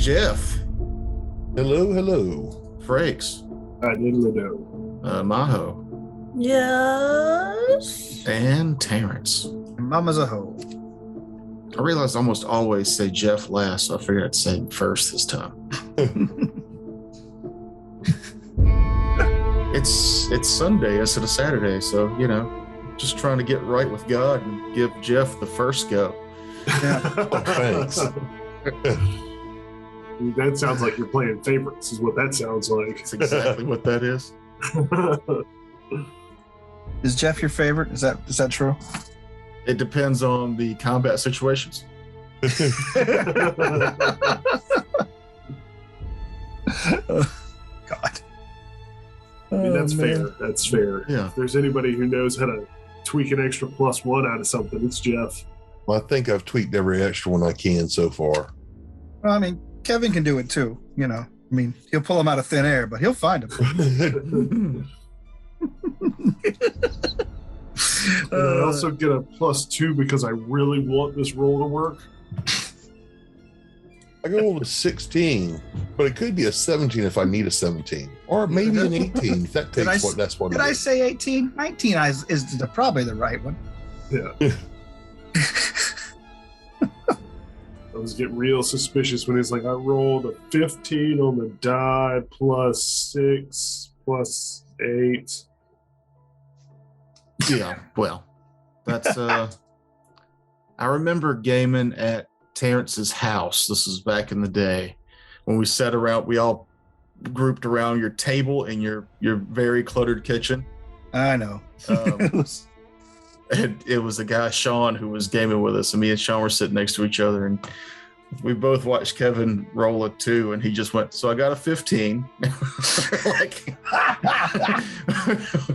Jeff. Hello, hello. Frakes. I didn't know. Maho. Yes. And Terrence. Mama's a hoe. I realize I almost always say Jeff last, so I figured I'd say him first this time. It's Sunday instead of Saturday, so, just trying to get right with God and give Jeff the first go. Yeah. Thanks. That sounds like you're playing favorites, is what that sounds like. That's exactly what that is. Is Jeff your favorite? Is that true? It depends on the combat situations. God. I mean, that's man. fair. That's fair. Yeah. If there's anybody who knows how to tweak an extra +1 out of something, it's Jeff. Well, I think I've tweaked every extra one I can so far. Well, I mean, Kevin can do it too. I mean, he'll pull them out of thin air, but he'll find them. I also get a +2 because I really want this roll to work. I go with a 16, but it could be a 17 if I need a 17, or maybe an 18 if that takes what that's what. Did I say 18? 19 is probably the right one. Yeah. I was getting real suspicious when he's like, I rolled a 15 on the die +6 +8. Yeah, well, that's I remember gaming at Terrence's house. This was back in the day when we sat around, we all grouped around your table in your very cluttered kitchen. I know. And it was the guy Sean who was gaming with us, and me and Sean were sitting next to each other, and we both watched Kevin roll a 2, and he just went, so I got a 15. Like,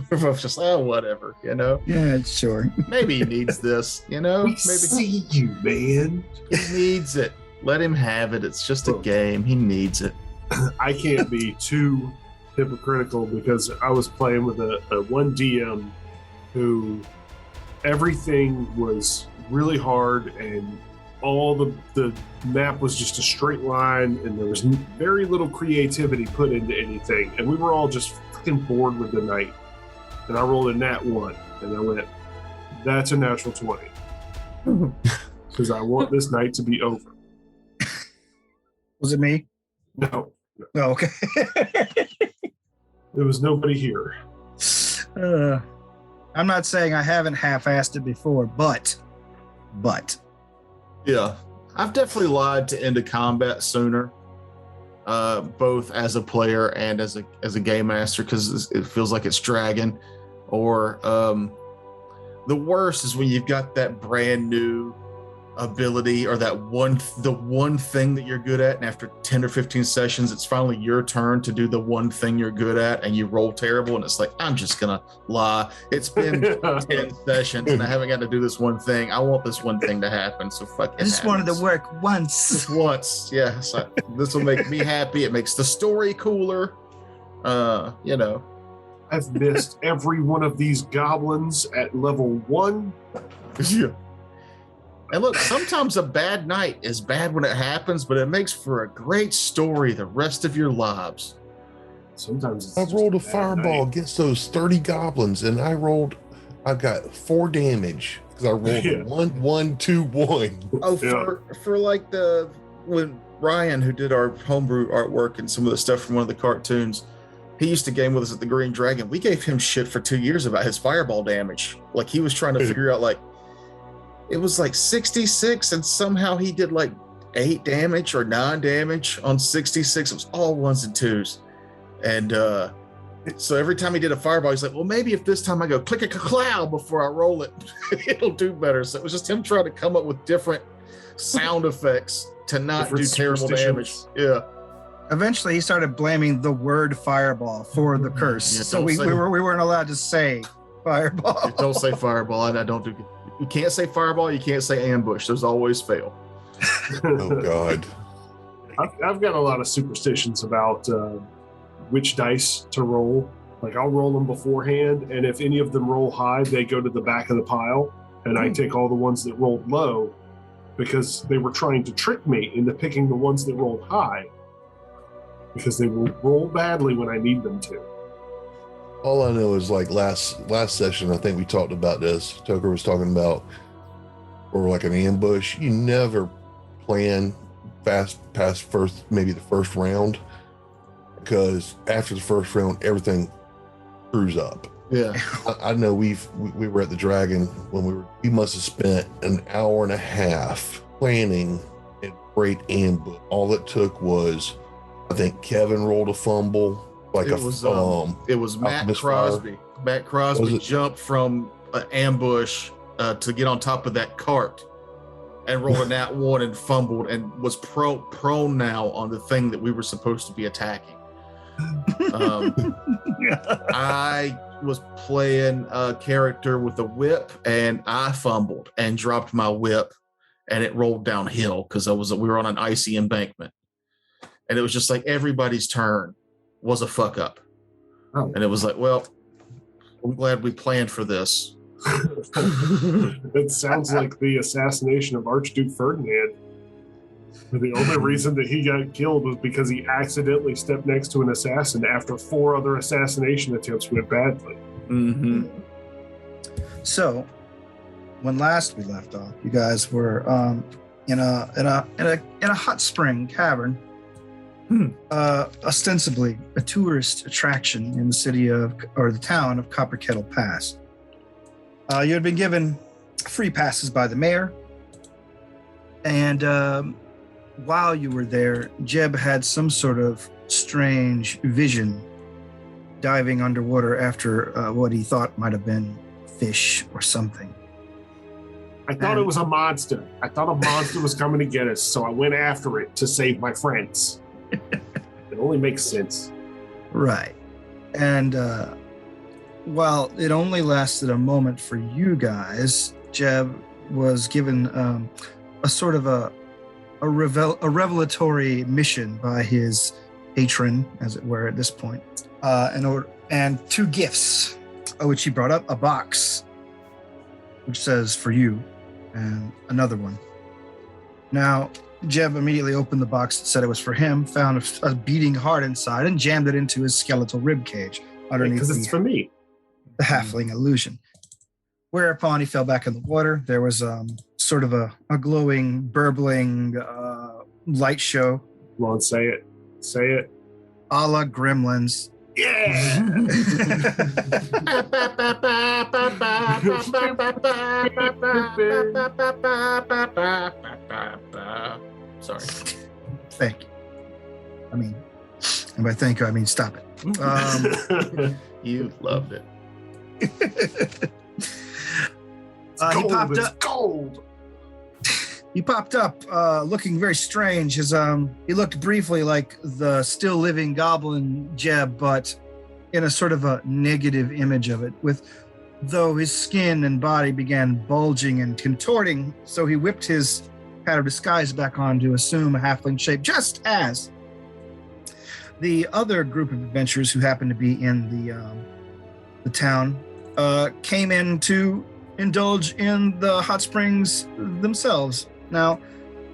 we're both just, whatever, Yeah, sure. Maybe he needs this, We maybe see you, man. he needs it. Let him have it. It's just a game. He needs it. I can't be too hypocritical because I was playing with a one DM who everything was really hard and all the map was just a straight line and there was very little creativity put into anything, and we were all just fucking bored with the night. And I rolled a nat 1 and I went, that's a natural 20 because I want this night to be over. Was it me? No, Oh, okay. there was nobody here. I'm not saying I haven't half-assed it before, but Yeah. I've definitely lied to end a combat sooner, both as a player and as a game master, because it feels like it's dragging. Or the worst is when you've got that brand new ability or the one thing that you're good at, and after 10 or 15 sessions it's finally your turn to do the one thing you're good at, and you roll terrible, and it's like, I'm just gonna lie, it's been 10 sessions and I haven't got to do this one thing. I want this one thing to happen, so fuck it. I just wanted to work once. Just once. Yeah, so this will make me happy. It makes the story cooler. I've missed every one of these goblins at level 1. Yeah. And look, sometimes a bad night is bad when it happens, but it makes for a great story the rest of your lives. Sometimes it's I just rolled a bad fireball night. against those 30 goblins, and I got 4 damage because I rolled Yeah. 1, 1, 2, 1. Oh, Yeah. for like when Ryan, who did our homebrew artwork and some of the stuff from one of the cartoons, he used to game with us at the Green Dragon. We gave him shit for 2 years about his fireball damage. Like, he was trying to figure out, like, it was like 66, and somehow he did like 8 damage or 9 damage on 66. It was all 1s and 2s. And so every time he did a fireball, he's like, well, maybe if this time I go click a cloud before I roll it, it'll do better. So it was just him trying to come up with different sound effects to not Different do terrible damage. superstitions. Yeah. Eventually, he started blaming the word fireball for the curse. Yeah, so don't we say- weren't allowed to say fireball. Don't say fireball. I don't do. You can't say fireball. You can't say ambush. Those always fail. Oh, God. I've got a lot of superstitions about which dice to roll. Like, I'll roll them beforehand, and if any of them roll high, they go to the back of the pile, and I take all the ones that rolled low because they were trying to trick me into picking the ones that rolled high, because they will roll badly when I need them to. All I know is like last session, I think we talked about this. Tucker was talking about, or like an ambush. You never plan past maybe the first round, because after the first round, everything screws up. Yeah. I know we were at the Dragon when we must have spent an hour and a half planning a great ambush. All it took was, I think Kevin rolled a fumble. Like it was Matt Crosby. Fire. Matt Crosby jumped from an ambush to get on top of that cart and rolled a nat 1 and fumbled and was prone now on the thing that we were supposed to be attacking. I was playing a character with a whip and I fumbled and dropped my whip and it rolled downhill because we were on an icy embankment, and it was just like everybody's turn was a fuck up. Oh. And it was like, well, I'm glad we planned for this. It sounds like the assassination of Archduke Ferdinand. The only reason that he got killed was because he accidentally stepped next to an assassin after 4 other assassination attempts went badly. Mm-hmm. So, when last we left off, you guys were in a hot spring cavern. Ostensibly a tourist attraction in the town of Copper Kettle Pass. You had been given free passes by the mayor, and while you were there, Jeb had some sort of strange vision diving underwater after what he thought might have been fish or something. I thought it was a monster. I thought a monster was coming to get us, so I went after it to save my friends. It only makes sense. Right. And while it only lasted a moment for you guys, Jeb was given a sort of a revelatory mission by his patron, as it were, at this point, and 2 gifts, which he brought up: a box, which says "for you," and another one. Now, Jeb immediately opened the box that said it was for him, found a beating heart inside, and jammed it into his skeletal rib cage underneath because it's for me, the halfling illusion. Whereupon he fell back in the water. There was sort of a glowing, burbling light show. Come on, say it. Say it. A la Gremlins. Yeah! Sorry. Thank you. I mean, and by thank you, I mean stop it. You loved it. He popped up. Gold. He popped up, looking very strange. He looked briefly like the still living goblin Jeb, but in a sort of a negative image of it. Though his skin and body began bulging and contorting, so he whipped his pad of disguise back on to assume a halfling shape, just as the other group of adventurers who happened to be in the town came in to indulge in the hot springs themselves. Now,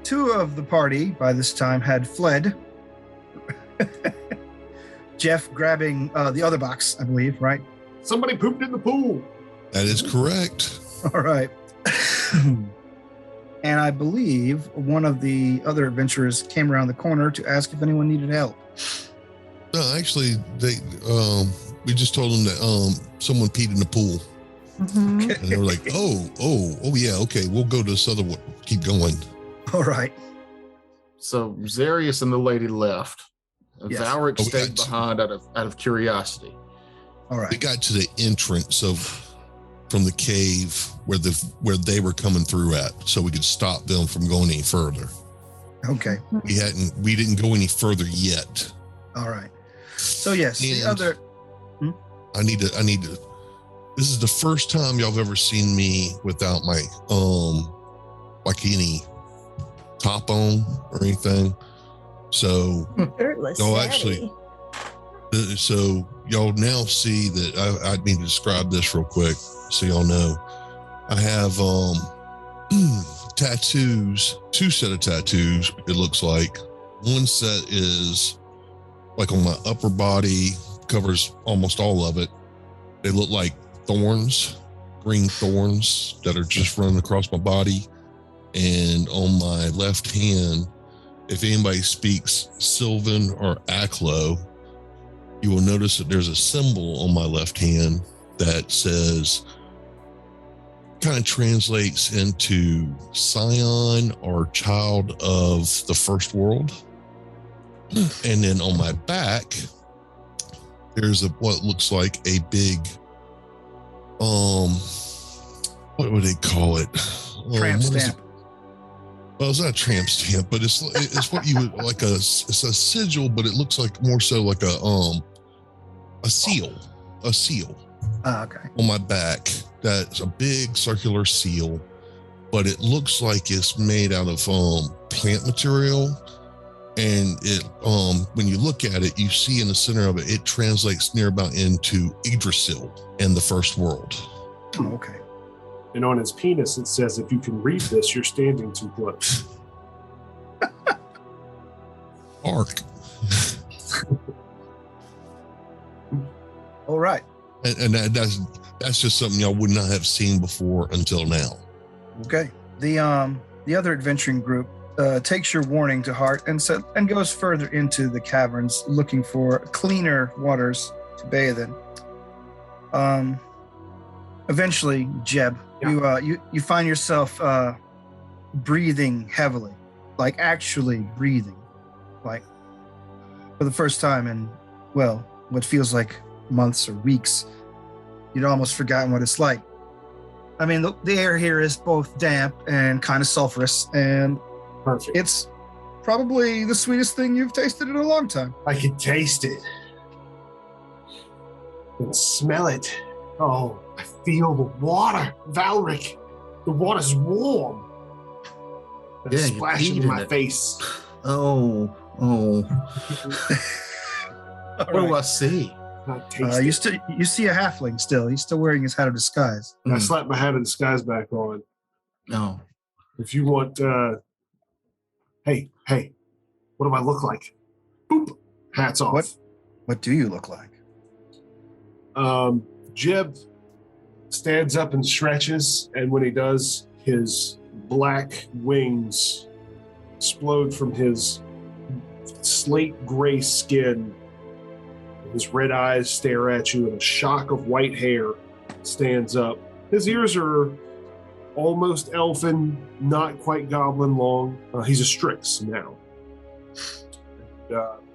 2 of the party by this time had fled. Jeff grabbing the other box, I believe, right? Somebody pooped in the pool. That is correct. All right. And I believe one of the other adventurers came around the corner to ask if anyone needed help. No, actually, we just told them that someone peed in the pool. Mm-hmm. And they were like, oh, yeah, okay, we'll go to this other one. Keep going. All right. So Zarius and the lady left. Yes. Valric stayed behind out of curiosity. All right. We got to the entrance from the cave where they were coming through at, so we could stop them from going any further. Okay. We didn't go any further yet. All right. So yes, and the other. I need to. This is the first time y'all have ever seen me without my like any top on or anything. So Shirtless. no, actually. So y'all now see that I need to describe this real quick so y'all know. I have tattoos, two set of tattoos, it looks like. One set is like on my upper body, covers almost all of it. They look like thorns, green thorns that are just running across my body. And on my left hand, if anybody speaks Sylvan or Aklo, you will notice that there's a symbol on my left hand that says, kind of translates into scion or child of the first world. And then on my back, there's what looks like a big, what would they call it? Tramp stamp. Well, it's not a tramp stamp, but it's what you would like it's a sigil, but it looks like more so like a seal. Okay. On my back. That's a big circular seal, but it looks like it's made out of plant material. And it when you look at it, you see in the center of it, it translates near about into Yggdrasil in the first world. Oh, okay. And on his penis, it says, if you can read this, you're standing too close. Lark. All right. And that's just something y'all would not have seen before until now. Okay. The other adventuring group takes your warning to heart and goes further into the caverns looking for cleaner waters to bathe in. Eventually, Jeb, you find yourself breathing heavily, like actually breathing, like for the first time in, well, what feels like months or weeks. You'd almost forgotten what it's like. I mean, the air here is both damp and kind of sulfurous, and Perfect. It's probably the sweetest thing you've tasted in a long time. I can taste it and smell it. Oh, I feel the water, Valric. The water's warm. It's splashing in my face. Oh. What do I see? You see a halfling still. He's still wearing his hat of disguise. I slapped my hat of disguise back on. No. If you want, hey, what do I look like? Boop, hats off. What do you look like? Jeb stands up and stretches, and when he does, his black wings explode from his slate gray skin. His red eyes stare at you, and a shock of white hair stands up. His ears are almost elfin, not quite goblin long. He's a Strix now.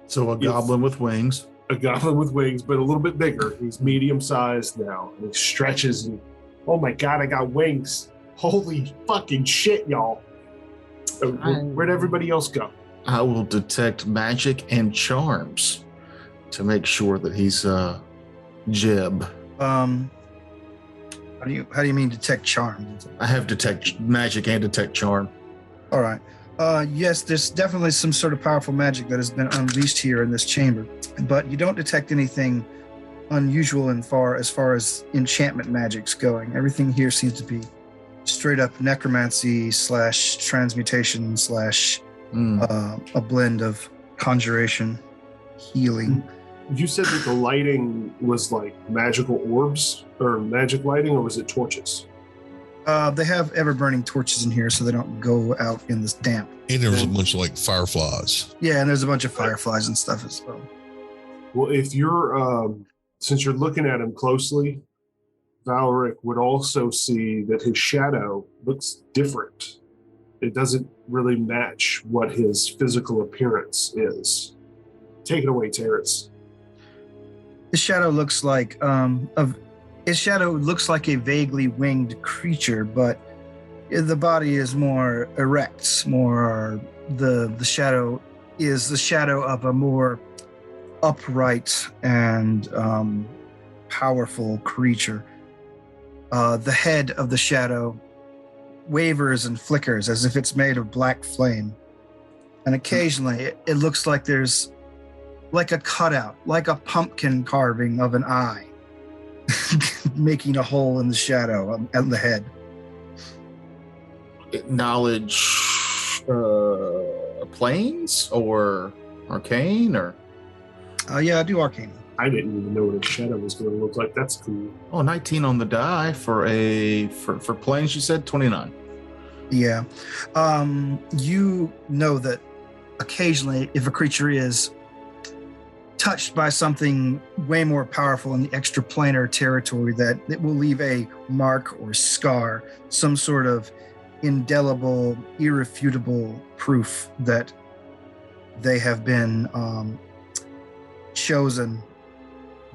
So a goblin with wings. A goblin with wings, but a little bit bigger. He's medium-sized now. And he stretches and, oh my God, I got wings. Holy fucking shit, y'all. Where'd everybody else go? I will detect magic and charms to make sure that he's Jeb. How do you mean detect charm? I have detect magic and detect charm. All right. Yes, there's definitely some sort of powerful magic that has been unleashed here in this chamber, but you don't detect anything unusual as far as enchantment magic's going. Everything here seems to be straight up necromancy / transmutation / a blend of conjuration, healing. You said that the lighting was like magical orbs or magic lighting, or was it torches? They have ever-burning torches in here so they don't go out in this damp. And there's a bunch of like fireflies. Yeah, and there's a bunch of fireflies and stuff as well. Well, if you're, since you're looking at him closely, Valric would also see that his shadow looks different. It doesn't really match what his physical appearance is. Take it away, Terrence. His shadow looks like a vaguely winged creature, but the body is more erect. The shadow is the shadow of a more upright and powerful creature. The head of the shadow wavers and flickers as if it's made of black flame, and occasionally it looks like there's like a cutout, like a pumpkin carving of an eye, making a hole in the shadow and the head. Knowledge, planes or arcane or? Yeah, I do arcane. I didn't even know what a shadow was going to look like. That's cool. Oh, 19 on the die for planes. You said 29. Yeah. You know that occasionally, if a creature is touched by something way more powerful in the extraplanar territory, that it will leave a mark or scar, some sort of indelible, irrefutable proof that they have been chosen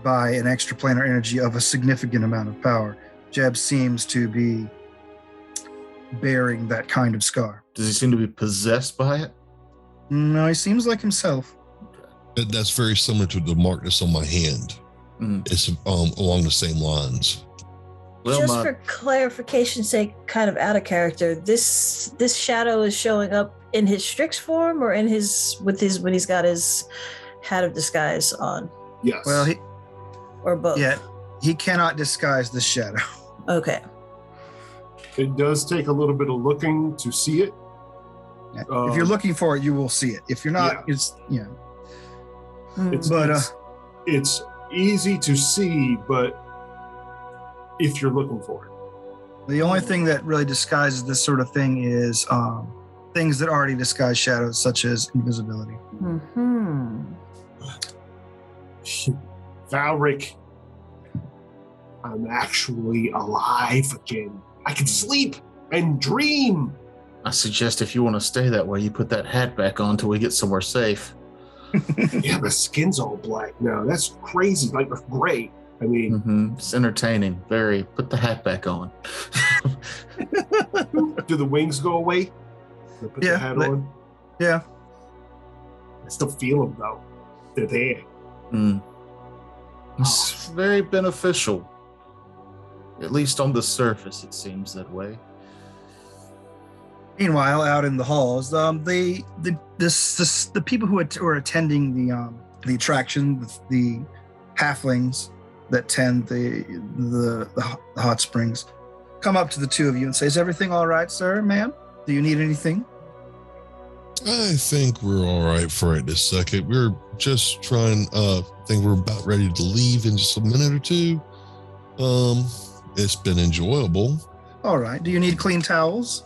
by an extraplanar energy of a significant amount of power. Jeb seems to be bearing that kind of scar. Does he seem to be possessed by it? No, he seems like himself. That's very similar to the mark that's on my hand. It's along the same lines. Well, Just for clarification's sake, kind of out of character, this shadow is showing up in his Strix form or in when he's got his hat of disguise on? Yes. Well, Or both? yeah, he cannot disguise the shadow. Okay. It does take a little bit of looking to see it. If you're looking for it, you will see it. If you're not, it's It's easy to see, but if you're looking for it. The only thing that really disguises this sort of thing is things that already disguise shadows, such as invisibility. Valric, I'm actually alive again. I can sleep and dream. I suggest if you want to stay that way, you put that hat back on till we get somewhere safe. Yeah, my skin's all black now. That's crazy. Like gray. I mean, It's entertaining. Very. Put the hat back on. do the wings go away? Do I put the hat on? Yeah. I still feel them though. They're there. It's very beneficial. At least on the surface, it seems that way. Meanwhile, out in the halls, the people who are attending the attraction, the halflings that tend the hot springs, come up to the two of you and say, "Is everything all right, sir, ma'am? Do you need anything?" I think we're all right for right this second. We're just trying. Think we're about ready to leave in just a minute or two. It's been enjoyable. All right. Do you need clean towels?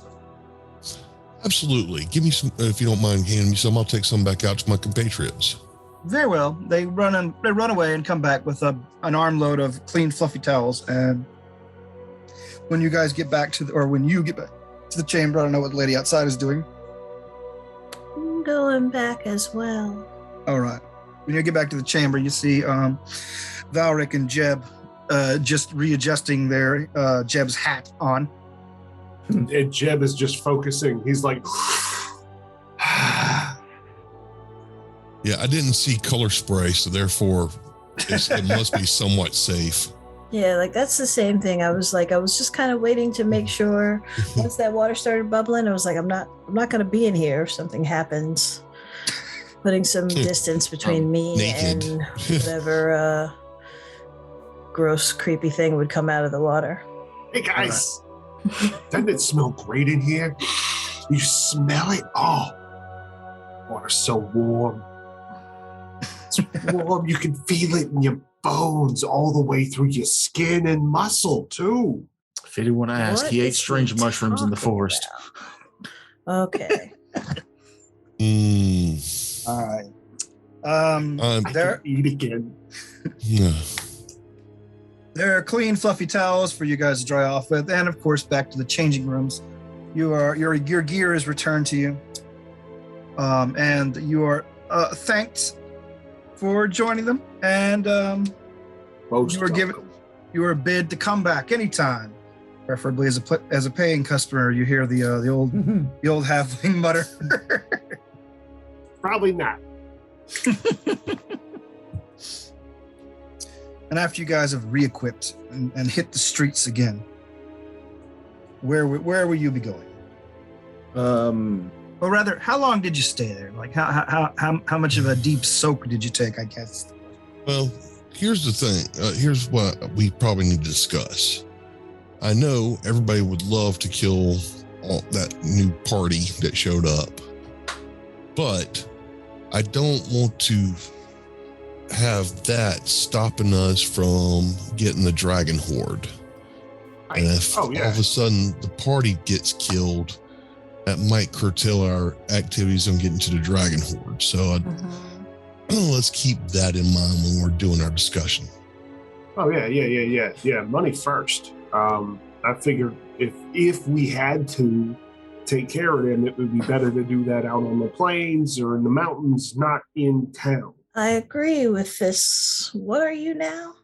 Absolutely. Give me some, if you don't mind handing me some. I'll take some back out to my compatriots. Very well. They run away and come back with an armload of clean, fluffy towels. And when you guys get back when you get back to the chamber, I don't know what the lady outside is doing. I'm going back as well. All right. When you get back to the chamber, you see Valric and Jeb just readjusting their Jeb's hat on. And Jeb is just focusing. He's like, Yeah, I didn't see color spray, so therefore it must be somewhat safe. Yeah, like that's the same thing. I was just kind of waiting to make sure once that water started bubbling, I was like, I'm not going to be in here if something happens. Putting some distance between me naked. and whatever gross, creepy thing would come out of the water. hey guys, doesn't it smell great in here? You smell it? Oh, water's so warm. It's warm. You can feel it in your bones all the way through your skin and muscle too. If anyone asks, What he ate is strange he mushrooms in the talking forest. about? Okay. All right. I There can eat again. are clean, fluffy towels for you guys to dry off with, and of course, back to the changing rooms. Your gear is returned to you, and you are thanked for joining them, and Most you were given. welcome. You are bid to come back anytime, preferably as a paying customer. You hear the old halfling mutter. Probably not. And after you guys have re-equipped and hit the streets again, where will you be going? Or rather, how long did you stay there? Like how much of a deep soak did you take? I guess. Well, here's the thing. Here's what we probably need to discuss. I know everybody would love to kill all that new party that showed up. But I don't want to have that stopping us from getting the dragon horde. And if all of a sudden the party gets killed, that might curtail our activities on getting to the dragon horde. So let's keep that in mind when we're doing our discussion. Oh yeah. Money first. I figured if we had to take care of them, it would be better to do that out on the plains or in the mountains, not in town. I agree with this. What are you now?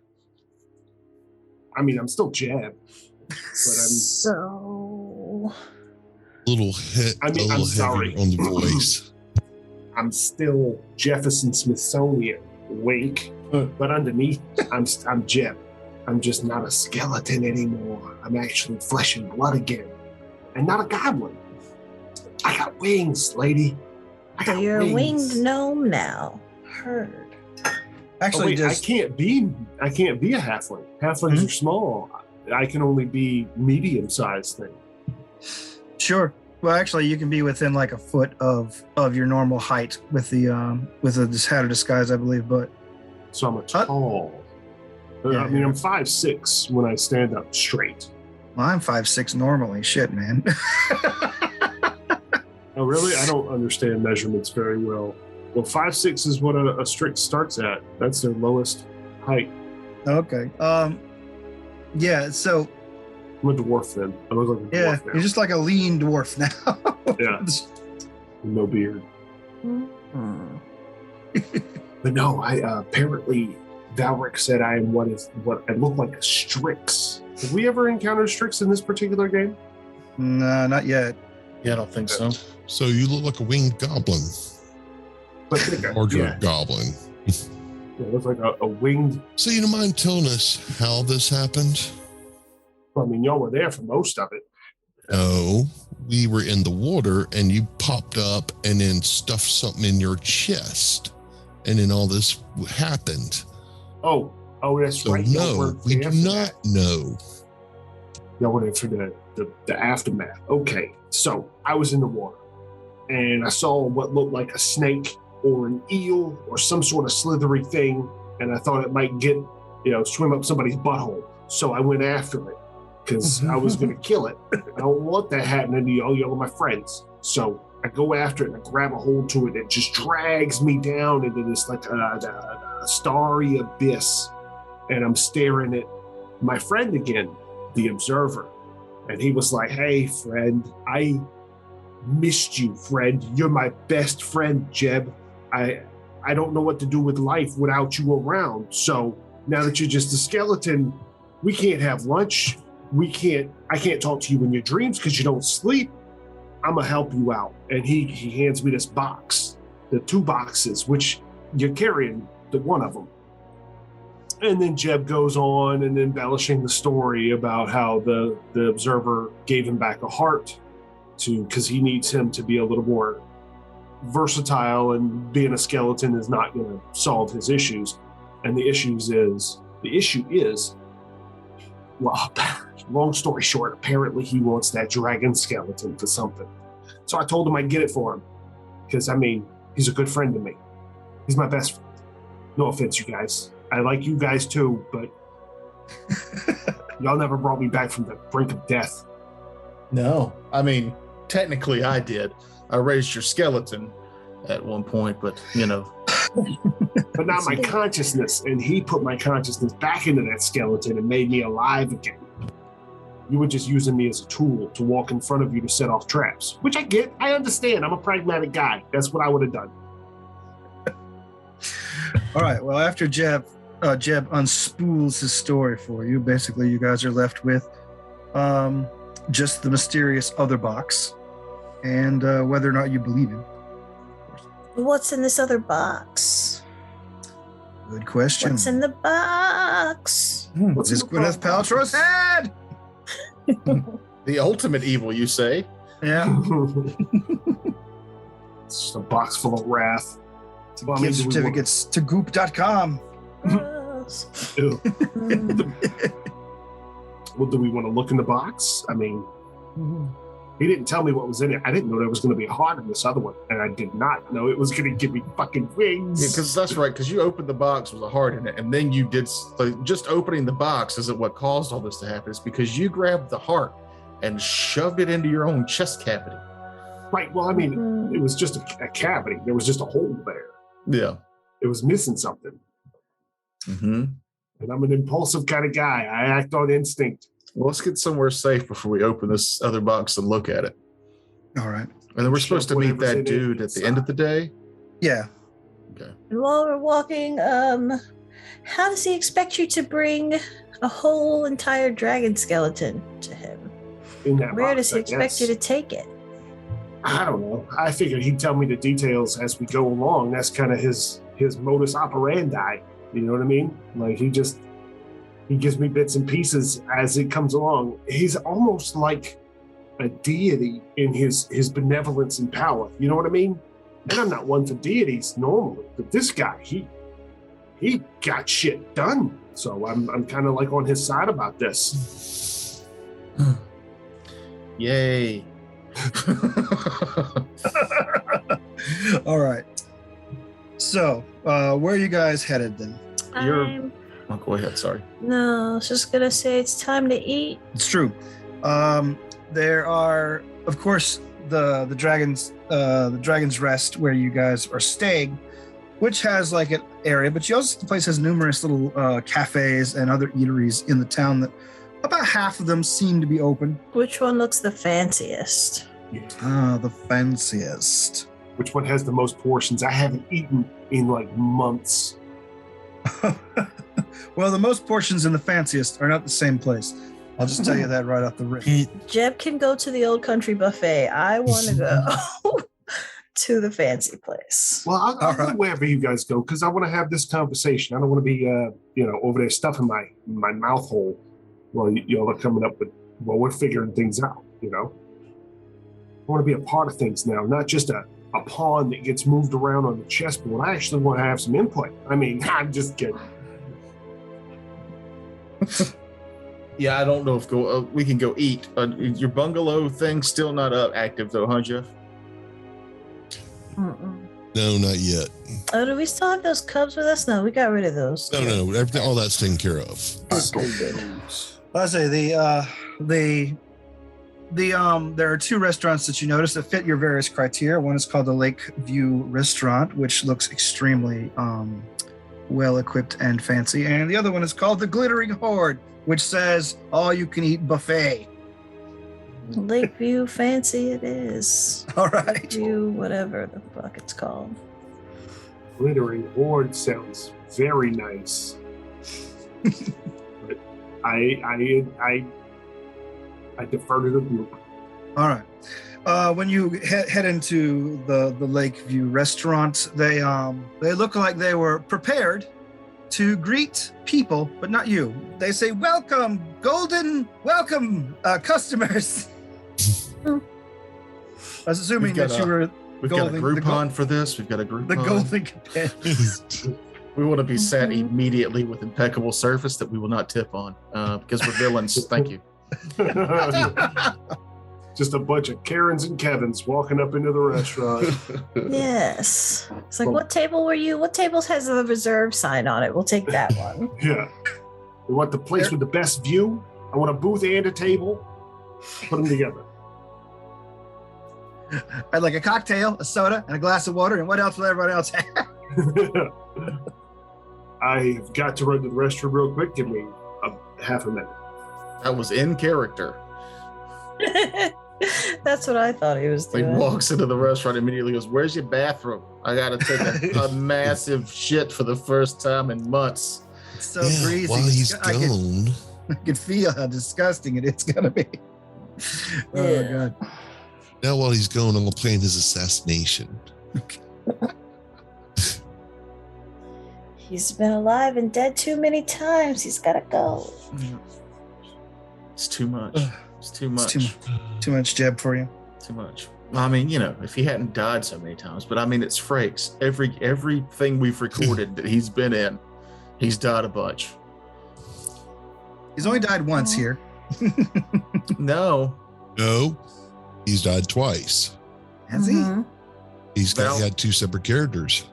I mean, I'm still Jeb, but so I'm sorry on the voice. I'm still Jefferson Smithsonian, wink, but underneath, I'm Jeb. I'm just not a skeleton anymore. I'm actually flesh and blood again, and not a goblin. I got wings, lady. So you're a winged gnome now. Heard. Actually, I can't be a halfling. Halflings are small. I can only be medium-sized thing. Sure. Well, actually, you can be within like a foot of your normal height with the hat of disguise, I believe. But so I'm a tall. Yeah, I mean, I'm 5'6" when I stand up straight. Well, I'm 5'6" normally. Shit, man. Oh, really? I don't understand measurements very well. Well, 5'6" is what a strict starts at. That's their lowest height. Okay. Yeah. So. I'm a dwarf then. I look like a dwarf now. You're just like a lean dwarf now. Yeah. No beard. Mm-hmm. But no, I apparently Valric said I am what I look like a Strix. Have we ever encountered Strix in this particular game? No, not yet. Yeah, I don't think so. So you look like a winged goblin. But Larger goblin. It looks like a winged. So you don't mind telling us how this happened? Well, I mean, y'all were there for most of it. No, we were in the water and you popped up and then stuffed something in your chest. And then all this happened. Oh, that's so right. No, we do not know. Y'all were there for the aftermath. Okay, so I was in the water and I saw what looked like a snake or an eel or some sort of slithery thing. And I thought it might swim up somebody's butthole. So I went after it. Because I was going to kill it. I don't want that happening to y'all. Y'all are my friends. So I go after it and I grab a hold to it. And it just drags me down into this like a starry abyss. And I'm staring at my friend again, the observer. And he was like, "Hey, friend, I missed you, friend. You're my best friend, Jeb. I don't know what to do with life without you around. So now that you're just a skeleton, we can't have lunch. I can't talk to you in your dreams because you don't sleep. I'm gonna help you out." And he hands me this box, the 2 boxes, which you're carrying the one of them. And then Jeb goes on and embellishing the story about how the observer gave him back a heart because he needs him to be a little more versatile, and being a skeleton is not going to solve his issues. And the issue is, well, long story short, apparently he wants that dragon skeleton for something. So I told him I'd get it for him. Because, I mean, he's a good friend to me. He's my best friend. No offense, you guys. I like you guys too, but y'all never brought me back from the brink of death. No. I mean, technically I did. I raised your skeleton at one point, but, But not my consciousness. And he put my consciousness back into that skeleton and made me alive again. You were just using me as a tool to walk in front of you to set off traps, which I get. I understand. I'm a pragmatic guy. That's what I would have done. All right. Well, after Jeb unspools his story for you, basically you guys are left with just the mysterious other box and whether or not you believe him. What's in this other box? Good question. What's in the box? What's is Gwyneth Paltrow's head? The ultimate evil, you say? Yeah. It's just a box full of wrath. Gift certificates to goop.com. Well, do we want to look in the box? I mean, He didn't tell me what was in it. I didn't know there was going to be a heart in this other one, and I did not know it was going to give me fucking wings. Yeah, because that's right. Because you opened the box with a heart in it, and then you did just opening the box isn't what caused all this to happen. It's because you grabbed the heart and shoved it into your own chest cavity. Right. Well, I mean, it was just a cavity. There was just a hole there. Yeah. It was missing something. Mm-hmm. And I'm an impulsive kind of guy. I act on instinct. Well, let's get somewhere safe before we open this other box and look at it. All right. And then we're supposed to meet Whatever's in that it dude at the end of the day. Yeah. Okay. And while we're walking, how does he expect you to bring a whole entire dragon skeleton to him? In that Where box, does he I expect guess. you to take it? I don't know. I figured he'd tell me the details as we go along. That's kind of his modus operandi. You know what I mean? Like he gives me bits and pieces as it comes along. He's almost like a deity in his benevolence and power. You know what I mean? And I'm not one for deities normally, but this guy, he got shit done. So I'm kind of like on his side about this. Yay. All right. So, where are you guys headed then? I'm- Oh, go ahead. Sorry. No, I was just gonna say it's time to eat. It's true. There are, of course, the Dragon's Rest where you guys are staying, which has like an area, but the place has numerous little cafes and other eateries in the town that about half of them seem to be open. Which one looks the fanciest? The fanciest. Which one has the most portions? I haven't eaten in like months. Well, the most portions and the fanciest are not the same place. I'll just tell you that right off the rip. Jeb can go to the old country buffet. I want to go to the fancy place. Well, I'll All go right. wherever you guys go because I want to have this conversation. I don't want to be, over there stuffing my mouth hole while y'all are coming up with, well, we're figuring things out, I want to be a part of things now, not just a pawn that gets moved around on the chessboard. I actually want to have some input. I mean, I'm just kidding. Yeah, I don't know if we can go eat. Your bungalow thing's still not active though, huh, Jeff? Mm-mm. No, not yet. Oh, do we still have those cubs with us? No, we got rid of those. No, everything, all that's taken care of. I say there are two restaurants that you notice that fit your various criteria. One is called the Lakeview Restaurant, which looks extremely well equipped and fancy, and the other one is called the Glittering Horde, which says all you can eat buffet. Lakeview Fancy it is. All right. Lakeview, whatever the fuck it's called. Glittering Horde sounds very nice. But I defer to the group. All right. When you head into the Lakeview Restaurant, they look like they were prepared to greet people, but not you. They say, "Welcome, customers." I was assuming that you were We've got a Golden- Groupon for this. We've got a Groupon. the golden companions. We want to be sat immediately with impeccable service that we will not tip on because we're villains. Thank you. Just a bunch of Karens and Kevins walking up into the restaurant. Yes. It's like, what table were you? What tables has a reserve sign on it? We'll take that one. Yeah. We want the place with the best view. I want a booth and a table. Put them together. I'd like a cocktail, a soda, and a glass of water. And what else will everyone else have? I've got to run to the restroom real quick. Give me half a minute. That was in character. That's what I thought he was He doing. walks into the restaurant immediately, goes, "Where's your bathroom? I got to take a massive shit for the first time in months." It's so greasy. While he's I gone. can feel how disgusting it's going to be. Oh, Yeah. God. Now while he's gone, I'm gonna plan his assassination. He's been alive and dead too many times. He's got to go. It's too much. It's too much. It's too much Jeb for you. Too much. I mean, if he hadn't died so many times, but I mean, it's Frakes. Everything we've recorded that he's been in, he's died a bunch. He's only died once here. No, No, He's died twice. Has he? Mhm. He Val- had two separate characters.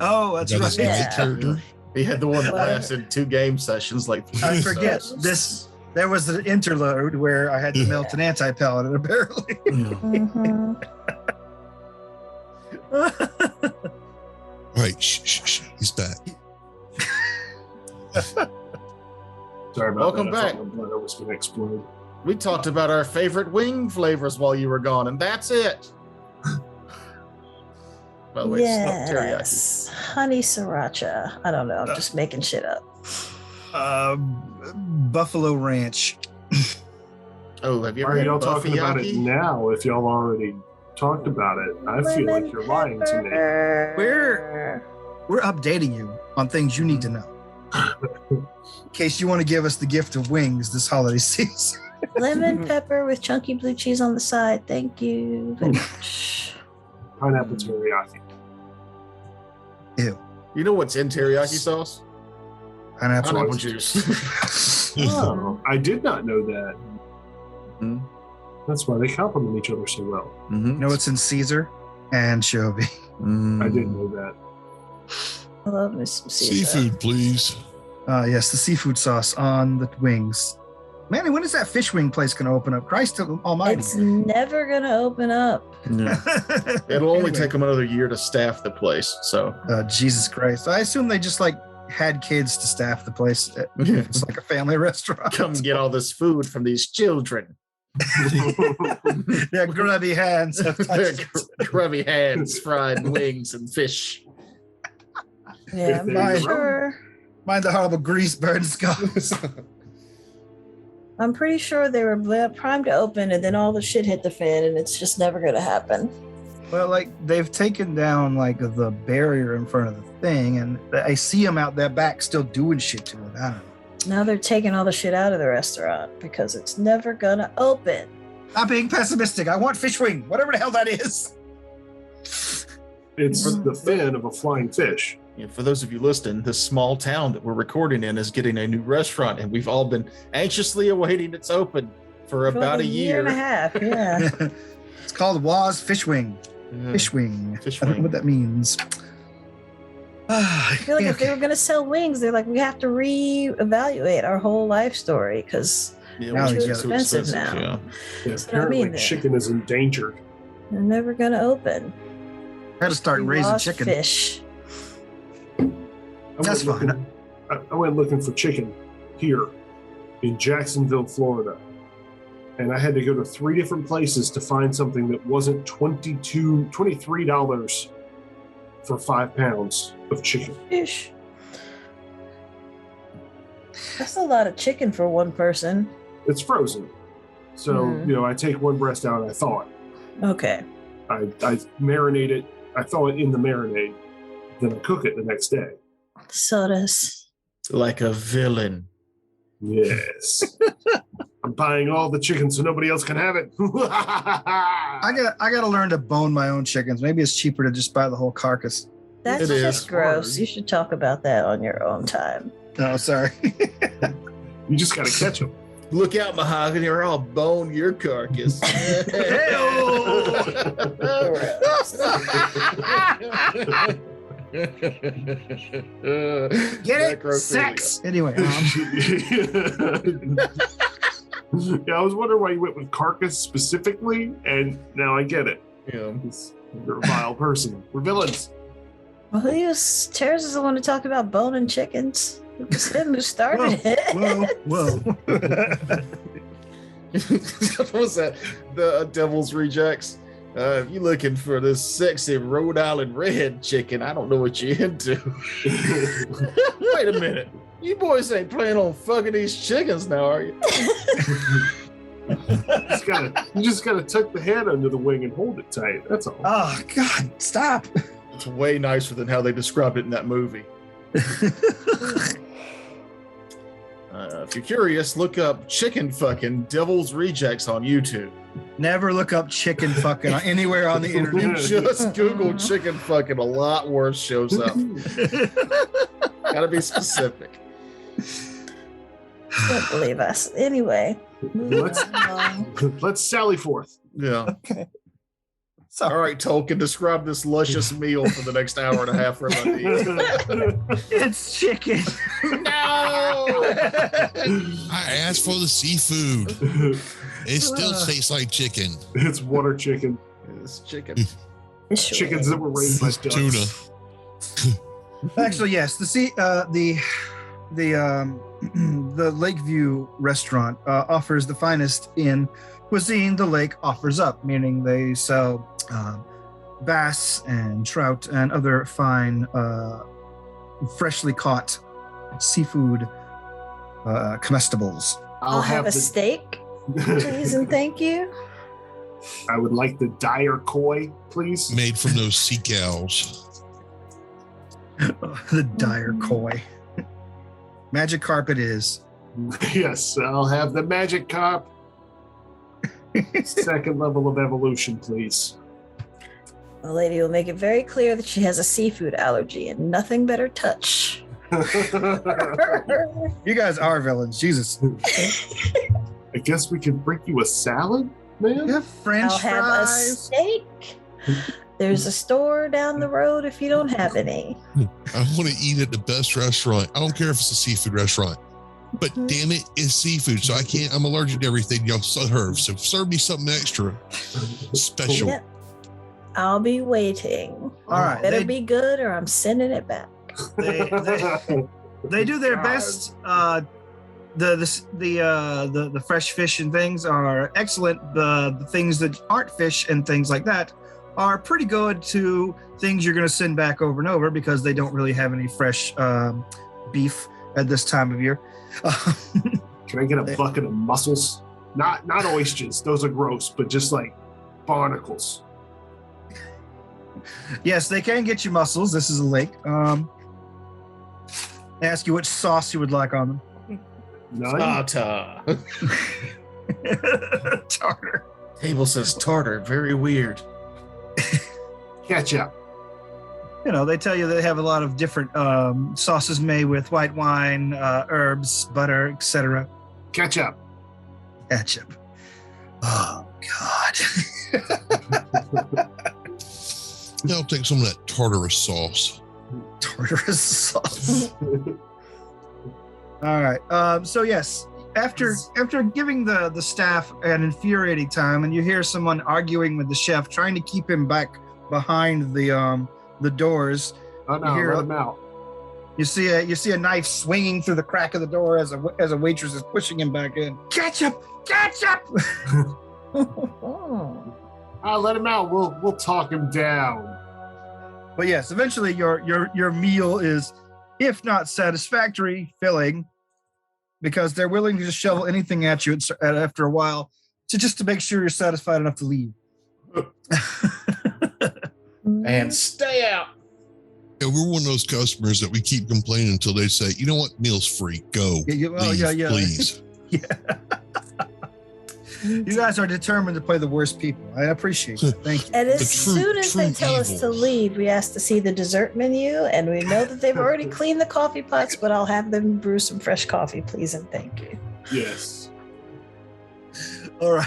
Oh, that's Got his right. knight Yeah. character. He had the one that Well- lasted 2 game sessions, like I forget so- this. There was the interlude where I had to melt an anti-paladin, apparently. Mhm. Right. Shh. He's back. Sorry about Welcome that. I back. thought my bladder was going to explode. We talked about our favorite wing flavors while you were gone, and that's it. By the way, it's not teriyaki. Yes. Honey sriracha. I don't know. I'm just making shit up. Buffalo Ranch. Oh, have you Why ever are had y'all talking about it Buffyaki? now if y'all already talked about it? I feel like you're lying to me. We're updating you on things you need to know. In case you want to give us the gift of wings this holiday season. Lemon pepper with chunky blue cheese on the side. Thank you very much. Pineapple teriyaki. Ew. You know what's in teriyaki sauce? Pineapple juice. Oh, I did not know that. Mhm. That's why they complement each other so well. You know what's in Caesar? Anchovy. I didn't know that. I love me some Caesar. Seafood, please. Yes, the seafood sauce on the wings. Manny, when is that fish wing place going to open up? Christ almighty. It's never gonna open up. Yeah. It'll only Anyway, take them another year to staff the place. So Jesus Christ. I assume they just had kids to staff the place. It's like a family restaurant. come get all this food from these children. Their grubby hands have Their touched it. grubby hands, fried wings and fish. Yeah, If I'm they're pretty your own. sure. Mind the horrible grease burn scars. I'm pretty sure they were primed to open, and then all the shit hit the fan, and it's just never gonna happen. Well, they've taken down the barrier in front of the thing, and I see them out there back still doing shit to it. I don't know. Now they're taking all the shit out of the restaurant because it's never gonna open. Not being pessimistic. I want fish wing, whatever the hell that is. It's the fin of a flying fish. Yeah, for those of you listening, this small town that we're recording in is getting a new restaurant, and we've all been anxiously awaiting its open for For about like a year. and a half. Yeah. It's called Waz Fish Wing. Yeah. Fish wing. Fish I don't know wing. what that means. I feel like if they were gonna sell wings, they're like, we have to reevaluate our whole life story because Yeah, Now which it's is too too expensive now. Yeah. Yeah, That's what I apparently, mean then. chicken is endangered. they're never gonna open. I got to start We raising lost chicken. fish. I That's went fine. looking- I went looking for chicken here in Jacksonville, Florida. And I had to go to 3 different places to find something that wasn't $23 for 5 pounds of chicken. Fish. That's a lot of chicken for one person. It's frozen. So, I take one breast out and I thaw it. Okay. I marinate it. I thaw it in the marinade. Then I cook it the next day. Sodas. Like a villain. Yes. I'm buying all the chicken so nobody else can have it. I got to learn to bone my own chickens. Maybe it's cheaper to just buy the whole carcass. That's It is just gross. hard. You should talk about that on your own time. No, sorry. You just got to catch them. Look out, Mahogany, or I'll bone your carcass. Get it? Sex. Anyway, Yeah, I was wondering why you went with carcass specifically, and now I get it. Yeah. You're a vile person. We're villains. Well, Tears is the one to talk about boning chickens. It was him who started it. whoa. What was that? The Devil's Rejects. If you're looking for this sexy Rhode Island red chicken, I don't know what you're into. Wait a minute. You boys ain't planning on fucking these chickens now, are you? You just gotta tuck the head under the wing and hold it tight. That's all. Oh, God. Stop. It's way nicer than how they described it in that movie. If you're curious, look up Chicken Fucking Devil's Rejects on YouTube. Never look up chicken fucking anywhere on the You internet. just Google Chicken Fucking, a lot worse shows up. Gotta be specific. Don't believe us. Anyway. moving Let's- along. Let's sally forth. Yeah. Okay. All Sorry. right, Tolkien, describe this luscious meal for the next hour and a half for my It's chicken. No! I asked for the seafood. It still tastes like chicken. It's water chicken. It's chicken. Sure Chickens that were raised by It's ducks. tuna. Actually, yes. The Lakeview restaurant offers the finest in cuisine the lake offers up, meaning they sell bass and trout and other fine, freshly caught seafood comestibles. I'll have a steak, please and thank you. I would like the dire koi, please. Made from those sea cows. The dire koi. Magic carpet is. Yes, I'll have the magic carp. Second level of evolution, please. The lady will make it very clear that she has a seafood allergy and nothing but her touch. You guys are villains. Jesus. I guess we can bring you a salad, man. You have French I'll have a fries. steak. There's a store down the road if you don't have any. I want to eat at the best restaurant. I don't care if it's a seafood restaurant, but damn it, it's seafood. So I can't, I'm allergic to everything y'all serve. So serve me something extra special. Yep. I'll be waiting. All right. Better be good or I'm sending it back. They do their best. The fresh fish and things are excellent. The things that aren't fish and things like that are pretty good to things you're going to send back over and over because they don't really have any fresh beef at this time of year. Can I get a bucket of mussels? Not oysters; those are gross. But just like barnacles. Yes, they can get you mussels. This is a lake. They ask you which sauce you would like on them. None. Tartar. Tartar. Table says tartar. Very weird. Ketchup. You know, they tell you they have a lot of different sauces made with white wine, herbs, butter, etc. Ketchup. Ketchup. Oh, God. I'll take some of that tartarus sauce. Tartarus sauce. All right. So yes, after giving the staff an infuriating time, and you hear someone arguing with the chef, trying to keep him back behind the doors. Oh no, Here- let them out. You see a knife swinging through the crack of the door as a waitress is pushing him back in. Ketchup! Let him out. We'll talk him down. But yes, eventually your meal is, if not satisfactory, filling, because they're willing to just shovel anything at you after a while, just to make sure you're satisfied enough to leave. And stay out. Yeah, we're one of those customers that we keep complaining until they say, you know what, meal's free. Go. Leave, please. You guys are determined to play the worst people. I appreciate that. Thank you. And as The true- soon as they true tell us to evils. leave, we ask to see the dessert menu, and we know that they've already cleaned the coffee pots, but I'll have them brew some fresh coffee, please and thank you. Yes. All right.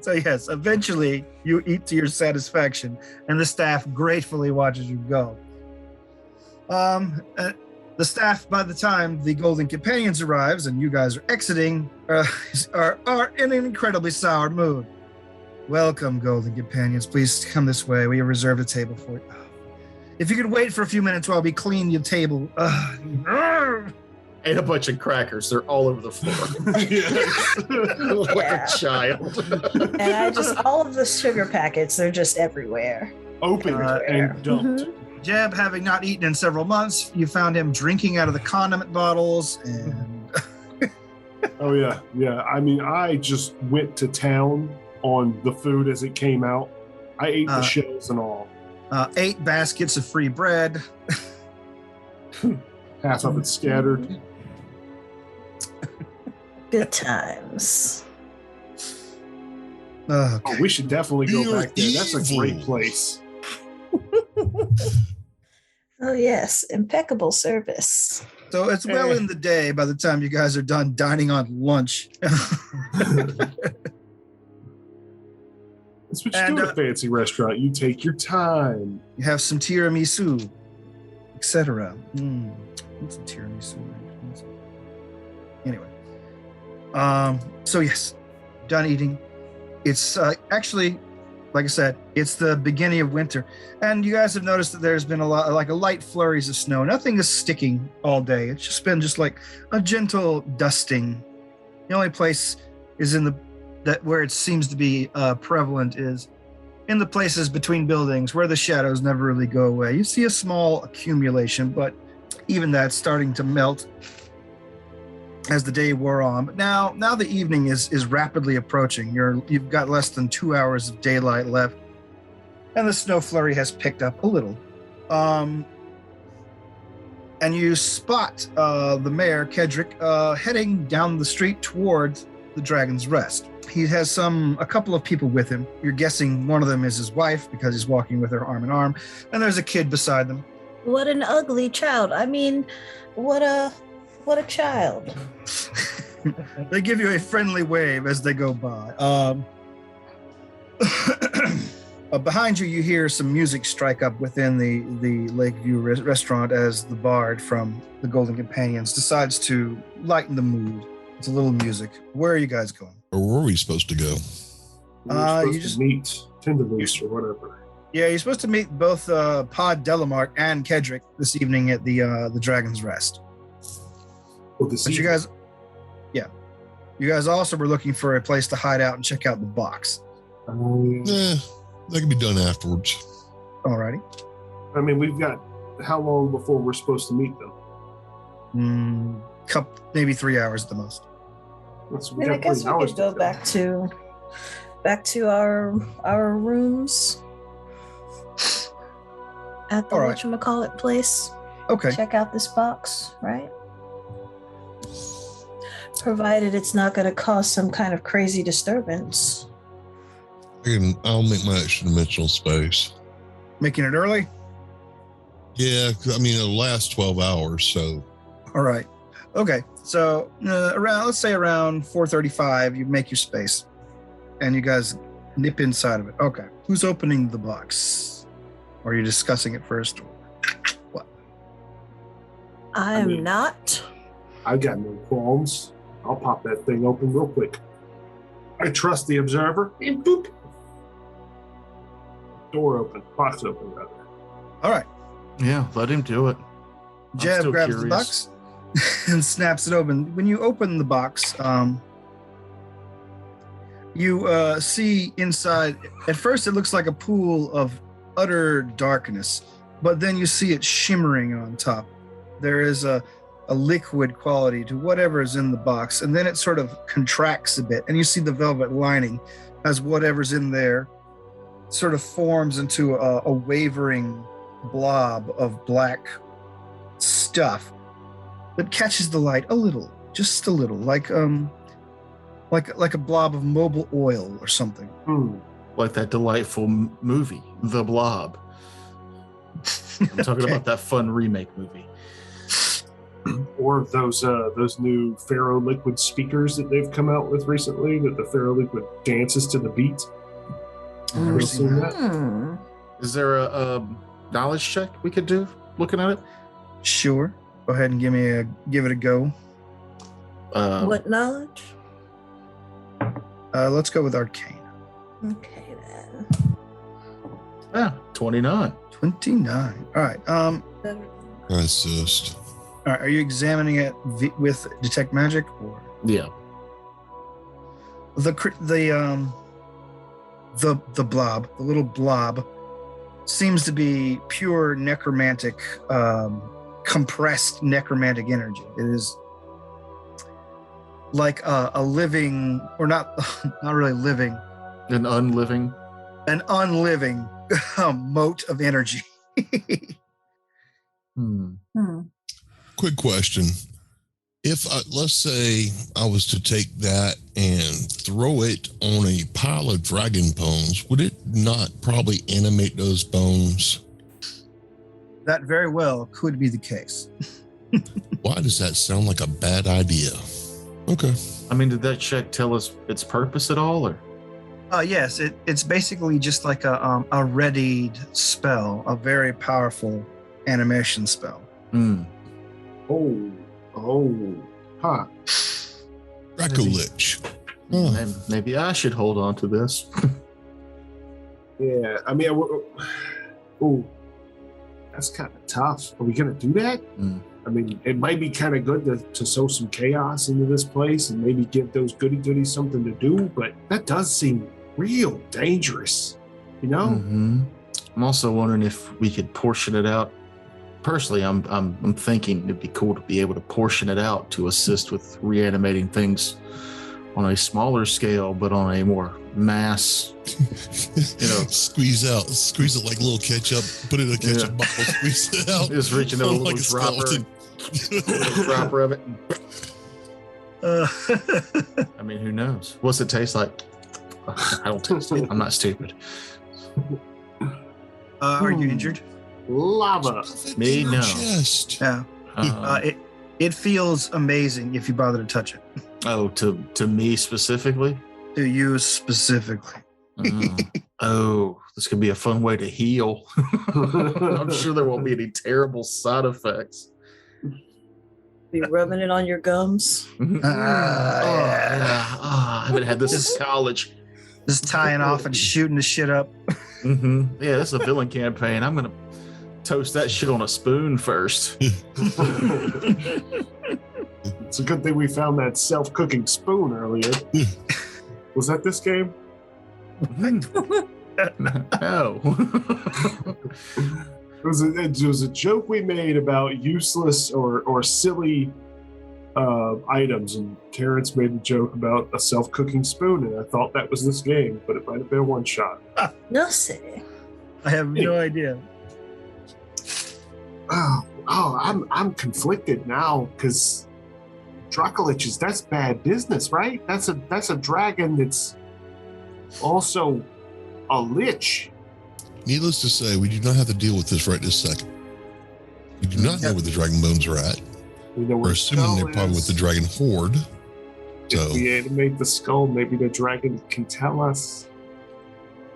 So yes, eventually you eat to your satisfaction, and the staff gratefully watches you go. The staff, by the time the Golden Companions arrives and you guys are exiting, are in an incredibly sour mood. Welcome, Golden Companions. Please come this way. We have reserved a table for you. If you could wait for a few minutes while we clean your table. And a bunch of crackers. They're all over the floor. Yes. Like Yeah. a child. And all of the sugar packets, they're just everywhere. Open and dumped. Mhm. Jeb, having not eaten in several months, you found him drinking out of the condiment bottles and Oh yeah, yeah. I mean, I just went to town on the food as it came out. I ate the shells and all. 8 baskets of free bread. Half of it scattered. Good times. Okay. Oh, we should definitely go You're back there. That's a great evil. place. Oh, yes. Impeccable service. So it's well in the day by the time you guys are done dining on lunch. That's what you do at a fancy restaurant. You take your time. You have some tiramisu, etc. What's a tiramisu? Anyway, so yes, done eating. It's actually, like I said, it's the beginning of winter, and you guys have noticed that there's been a light flurries of snow. Nothing is sticking all day. It's just been like a gentle dusting. The only place is where it seems to be prevalent is in the places between buildings where the shadows never really go away. You see a small accumulation, but even that's starting to melt as the day wore on. But now the evening is rapidly approaching. You've got less than 2 hours of daylight left, and the snow flurry has picked up a little. And you spot the mayor, Kedrick, heading down the street towards the Dragon's Rest. He has a couple of people with him. You're guessing one of them is his wife because he's walking with her arm in arm, and there's a kid beside them. What an ugly child. I mean, what a child. They give you a friendly wave as they go by. Behind you, you hear some music strike up within the Lakeview restaurant as the bard from the Golden Companions decides to lighten the mood. It's a little music. Where are you guys going? Or were we supposed to go? You just meet Tinderloose or whatever. Yeah, you're supposed to meet both Pod Delamark and Kedrick this evening at the Dragon's Rest. But you guys also were looking for a place to hide out and check out the box. That can be done afterwards. Alrighty. I mean, we've got how long before we're supposed to meet them? Maybe 3 hours at the most. I guess we could go back to our rooms at the whatchamacallit place. Okay. Check out this box, right? Provided it's not going to cause some kind of crazy disturbance. I'll make my extra dimensional space. Making it early? Yeah, I mean, it'll last 12 hours, so. All right. Okay, so let's say around 4:35, you make your space, and you guys nip inside of it. Okay, who's opening the box? Or are you discussing it first? What? I am not. I got no qualms. I'll pop that thing open real quick. I trust the observer. And boop. Door open. Box open, rather. All right. Yeah, let him do it. Jeb grabs the box and snaps it open. When you open the box, you see inside. At first, it looks like a pool of utter darkness, but then you see it shimmering on top. There is a liquid quality to whatever is in the box, and then it sort of contracts a bit, and you see the velvet lining as whatever's in there sort of forms into a wavering blob of black stuff that catches the light a little, just a little, like a blob of mobile oil or something. Like that delightful movie, The Blob. I'm talking about that fun remake movie. Or those new Ferro Liquid speakers that they've come out with recently, that the Ferro Liquid dances to the beat. I've never seen that. Is there a knowledge check we could do looking at it? Sure. Go ahead and give it a go. What knowledge? Let's go with Arcane. Okay then. 29. 29. All right. I assist. All right. Are you examining it with detect magic or? Yeah. The blob, the little blob, seems to be pure necromantic, compressed necromantic energy. It is like a living, or not really living, An unliving moat of energy. Quick question. If let's say I was to take that and throw it on a pile of dragon bones, would it not probably animate those bones? That very well could be the case. Why does that sound like a bad idea? Okay. I mean, did that check tell us its purpose at all, or? Yes, it's basically just like a readied spell, a very powerful animation spell. Oh, huh. Dracolich. Oh. Maybe I should hold on to this. Yeah, I mean, oh, that's kind of tough. Are we gonna do that? I mean, it might be kind of good to sow some chaos into this place and maybe give those goodies something to do, but that does seem real dangerous, you know? I'm also wondering if we could portion it out. Personally, I'm thinking it'd be cool to be able to portion it out to assist with reanimating things on a smaller scale, but on a more mass, squeeze it like a little ketchup, put it in a ketchup bottle, squeeze it out. Just reaching in a little dropper of it. I mean, who knows? What's it taste like? I don't taste it. I'm not stupid. Are you injured? Lava. Me, no. Chest. Yeah. It feels amazing if you bother to touch it. Oh, to me specifically? To you specifically. Oh, this could be a fun way to heal. I'm sure there won't be any terrible side effects. Be rubbing it on your gums. I haven't had this since college. Just tying off and shooting the shit up. Yeah, this is a villain campaign. I'm gonna toast that shit on a spoon first. It's a good thing we found that self-cooking spoon earlier. Was that this game? No. It was a joke we made about useless or silly items, and Terrence made a joke about a self-cooking spoon, and I thought that was this game, but it might have been a one-shot. No say. I have no idea. I'm conflicted now because Dracoliches, that's bad business, right? That's a dragon that's also a lich. Needless to say, we do not have to deal with this right this second. We do not know where the dragon bones are at. We're assuming they're probably with the dragon horde. So if we animate the skull, maybe the dragon can tell us.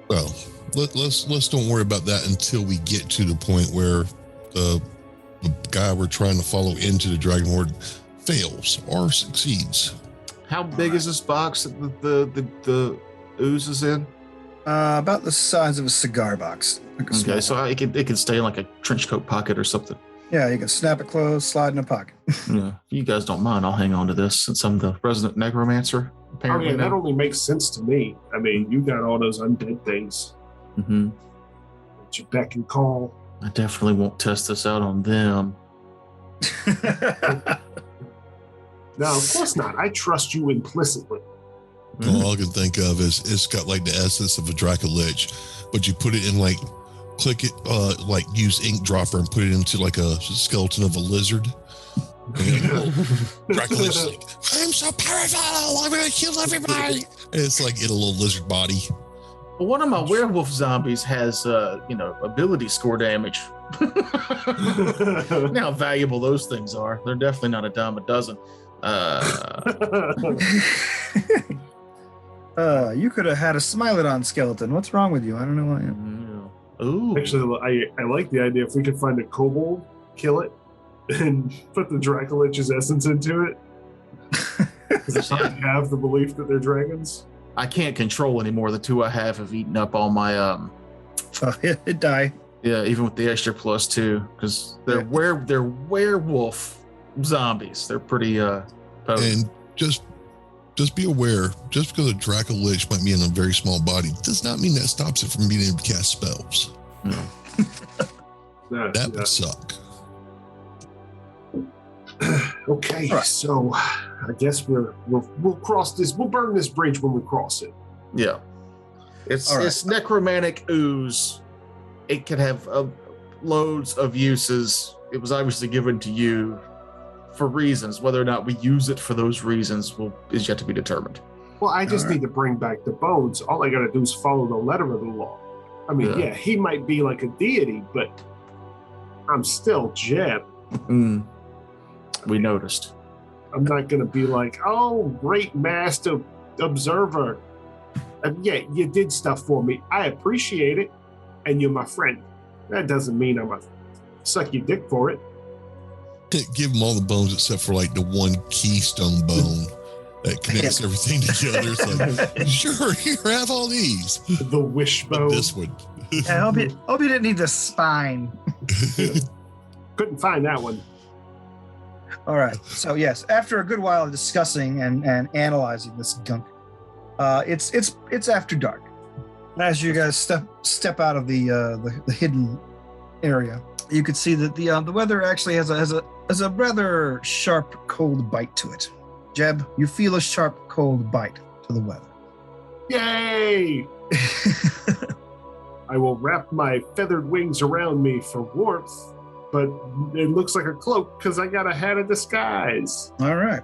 Well, let's don't worry about that until we get to the point where the guy we're trying to follow into the dragon horde fails or succeeds. How big is this box that the ooze is in? About the size of a cigar box. Okay, so it can stay in like a trench coat pocket or something. Yeah, you can snap it closed, slide in a pocket. Yeah, if you guys don't mind, I'll hang on to this since I'm the resident necromancer. Apparently, that only makes sense to me. I mean, you got all those undead things. Mm-hmm. That you beck and call. I definitely won't test this out on them. No, of course not. I trust you implicitly. All I can think of is it's got like the essence of a Dracolich, but you put it in like, click it, like use ink dropper and put it into like a skeleton of a lizard. Dracolich like, I'm so powerful, I'm gonna kill everybody. And it's like in a little lizard body. Well, one of my werewolf zombies has, ability score damage. You know how valuable those things are. They're definitely not a dime a dozen. You could have had a Smilodon skeleton. What's wrong with you? I don't know why. Ooh. Actually, I like the idea. If we could find a kobold, kill it, and put the Dracolich's essence into it. Because I have the belief that they're dragons. I can't control anymore. The two I have eaten up all my It die. Yeah, even with the extra +2, because they're werewolf zombies. They're pretty potent. And just be aware, just because a Dracolich might be in a very small body does not mean that stops it from being able to cast spells. No. That would suck. Okay, right. So I guess we'll cross this. We'll burn this bridge when we cross it. Yeah, it's necromantic ooze. It can have loads of uses. It was obviously given to you for reasons. Whether or not we use it for those reasons is yet to be determined. Well, I just need to bring back the bones. All I got to do is follow the letter of the law. I mean, yeah, he might be like a deity, but I'm still Jeb. We noticed. I'm not going to be like, oh, great master observer. Yeah, you did stuff for me. I appreciate it, and you're my friend. That doesn't mean I'm gonna suck your dick for it. Give them all the bones except for like the one keystone bone that connects everything together. It's like, sure, here, have all these. The wishbone. But this one. I hope you didn't need the spine. Couldn't find that one. All right. So yes, after a good while of discussing and analyzing this gunk, it's after dark. As you guys step out of the hidden area, you could see that the weather actually has a rather sharp, cold bite to it. Jeb, you feel a sharp, cold bite to the weather. Yay! I will wrap my feathered wings around me for warmth, but it looks like a cloak because I got a hat of disguise. All right.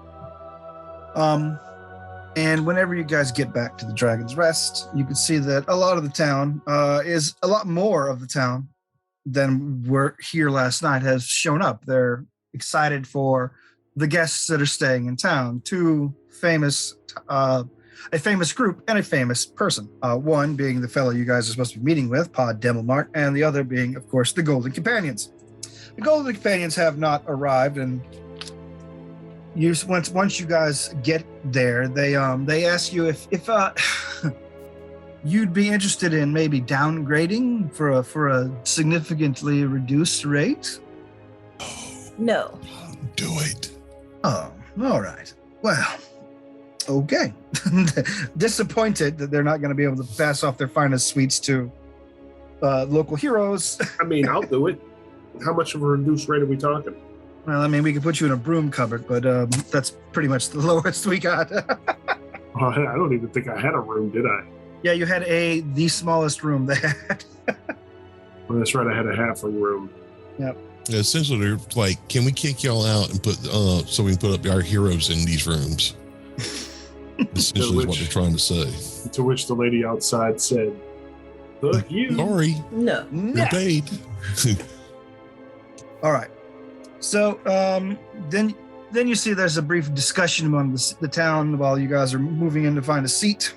And whenever you guys get back to the Dragon's Rest, you can see that a lot of the town is a lot more of the town than were here last night has shown up. They're excited for the guests that are staying in town. Two famous, a famous group and a famous person. One being the fellow you guys are supposed to be meeting with, Pod Demelmart, and the other being, of course, the Golden Companions. The Golden Companions have not arrived, and once you guys get there, they ask you if you'd be interested in maybe downgrading for a significantly reduced rate. No. Do it. Oh, all right. Well, okay. Disappointed that they're not going to be able to pass off their finest sweets to local heroes. I mean, I'll do it. How much of a reduced rate are we talking? Well, I mean, we could put you in a broom cupboard, but that's pretty much the lowest we got. I don't even think I had a room, did I? Yeah, you had the smallest room they had. Well, that's right. I had a halfling room. Yep. Essentially, they're like, can we kick y'all out and put so we can put up our heroes in these rooms? Essentially, is what they're trying to say. To which the lady outside said, "Fuck you." Sorry. No. You're paid. All right. So then you see there's a brief discussion among the town while you guys are moving in to find a seat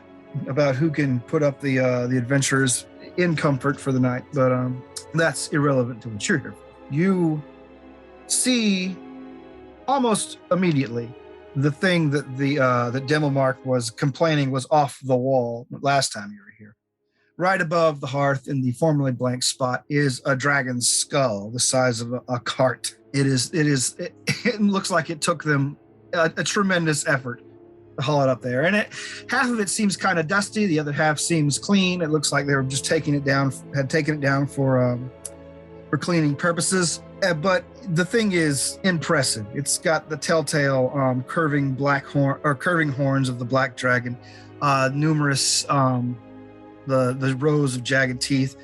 about who can put up the adventurers in comfort for the night. But that's irrelevant to what you're here for. You see almost immediately the thing that that Demelmark was complaining was off the wall last time you were here. Right above the hearth in the formerly blank spot is a dragon's skull the size of a cart. It looks like it took them a tremendous effort to haul it up there. And half of it seems kind of dusty. The other half seems clean. It looks like they were just taking it down for cleaning purposes. But the thing is impressive. It's got the telltale curving horns of the black dragon, numerous the rows of jagged teeth.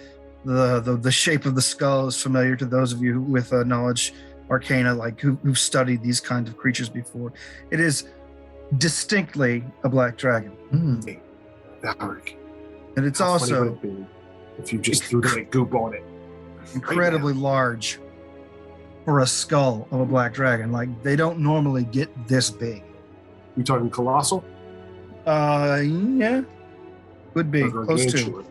The shape of the skull is familiar to those of you with knowledge arcana, like who've studied these kinds of creatures before. It is distinctly a black dragon. Lark. And it's How also funny would it be if you just threw that goop on it. incredibly large for a skull of a black dragon. Like, they don't normally get this big. You talking colossal? Yeah. Would be Or close to. gargantuan?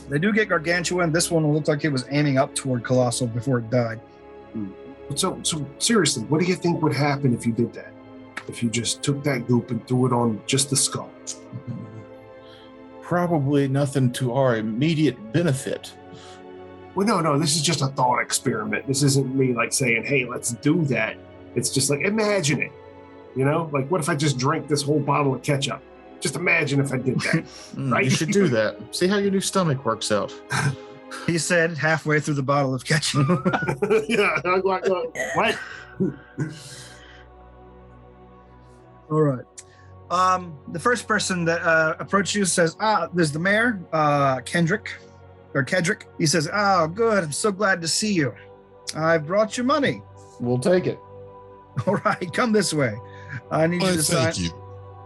They do get gargantuan. This one looked like it was aiming up toward colossal before it died. So seriously, what do you think would happen if you did that? If you just took that goop and threw it on just the skull? Probably nothing to our immediate benefit. Well, no, this is just a thought experiment. This isn't me like saying, hey, let's do that. It's just like, imagine it. You know, like, what if I just drank this whole bottle of ketchup? Just imagine if I did that. Right? You should do that. See how your new stomach works out. He said halfway through the bottle of ketchup. Yeah, I'm like, what? All right. The first person that approached you says, there's the mayor, Kedrick. He says, oh, good. I'm so glad to see you. I brought you money. We'll take it. All right, come this way. I need you to sign. Thank you.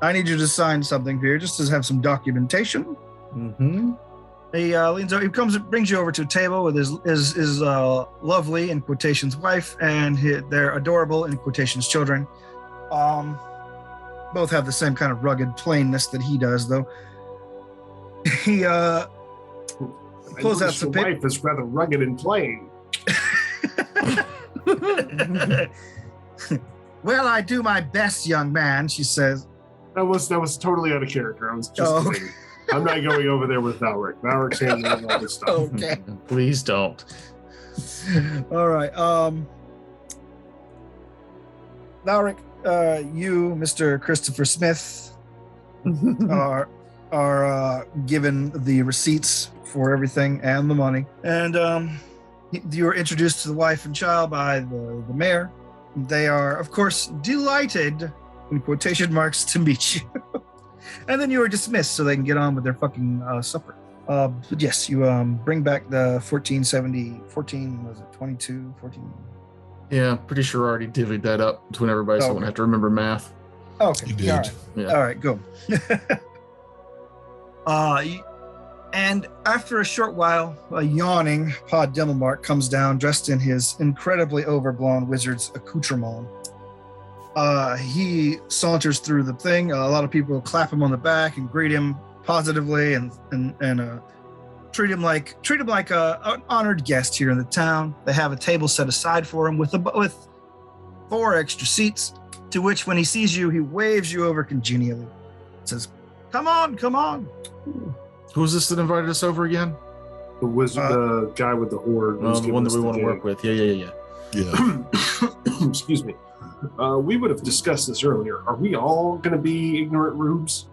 I need you to sign something here, just to have some documentation. Mm-hmm. He leans over. He brings you over to a table with his lovely in quotations wife and their adorable in quotations children. both have the same kind of rugged plainness that he does, though. He pulls out some Your wife is rather rugged and plain. Well, I do my best, young man, she says. That was totally out of character. I was just kidding. I'm not going over there with Valric. Valric's handling all this stuff. Okay. Please don't. All right. Lark, you, Mr. Christopher Smith, are given the receipts for everything and the money. And you are introduced to the wife and child by the mayor. They are, of course, delighted, in quotation marks, to meet you. And then you are dismissed so they can get on with their fucking supper. But yes, you bring back the 1470, 14, was it 22, 14? Yeah, pretty sure I already divvied that up between everybody, so I won't have to remember math. Okay. You did. All right. Yeah. All right, go. And after a short while, a yawning Pod Demelmark comes down dressed in his incredibly overblown wizard's accoutrement. He saunters through the thing. A lot of people clap him on the back and greet him positively and treat him like an honored guest here in the town. They have a table set aside for him with 4 extra seats, to which when he sees you, he waves you over congenially. Says, come on, come on. Who's this that invited us over again? The wizard, the guy with the horde. The one that we want to work with. Yeah. Excuse me. We would have discussed this earlier. Are we all going to be ignorant rubes?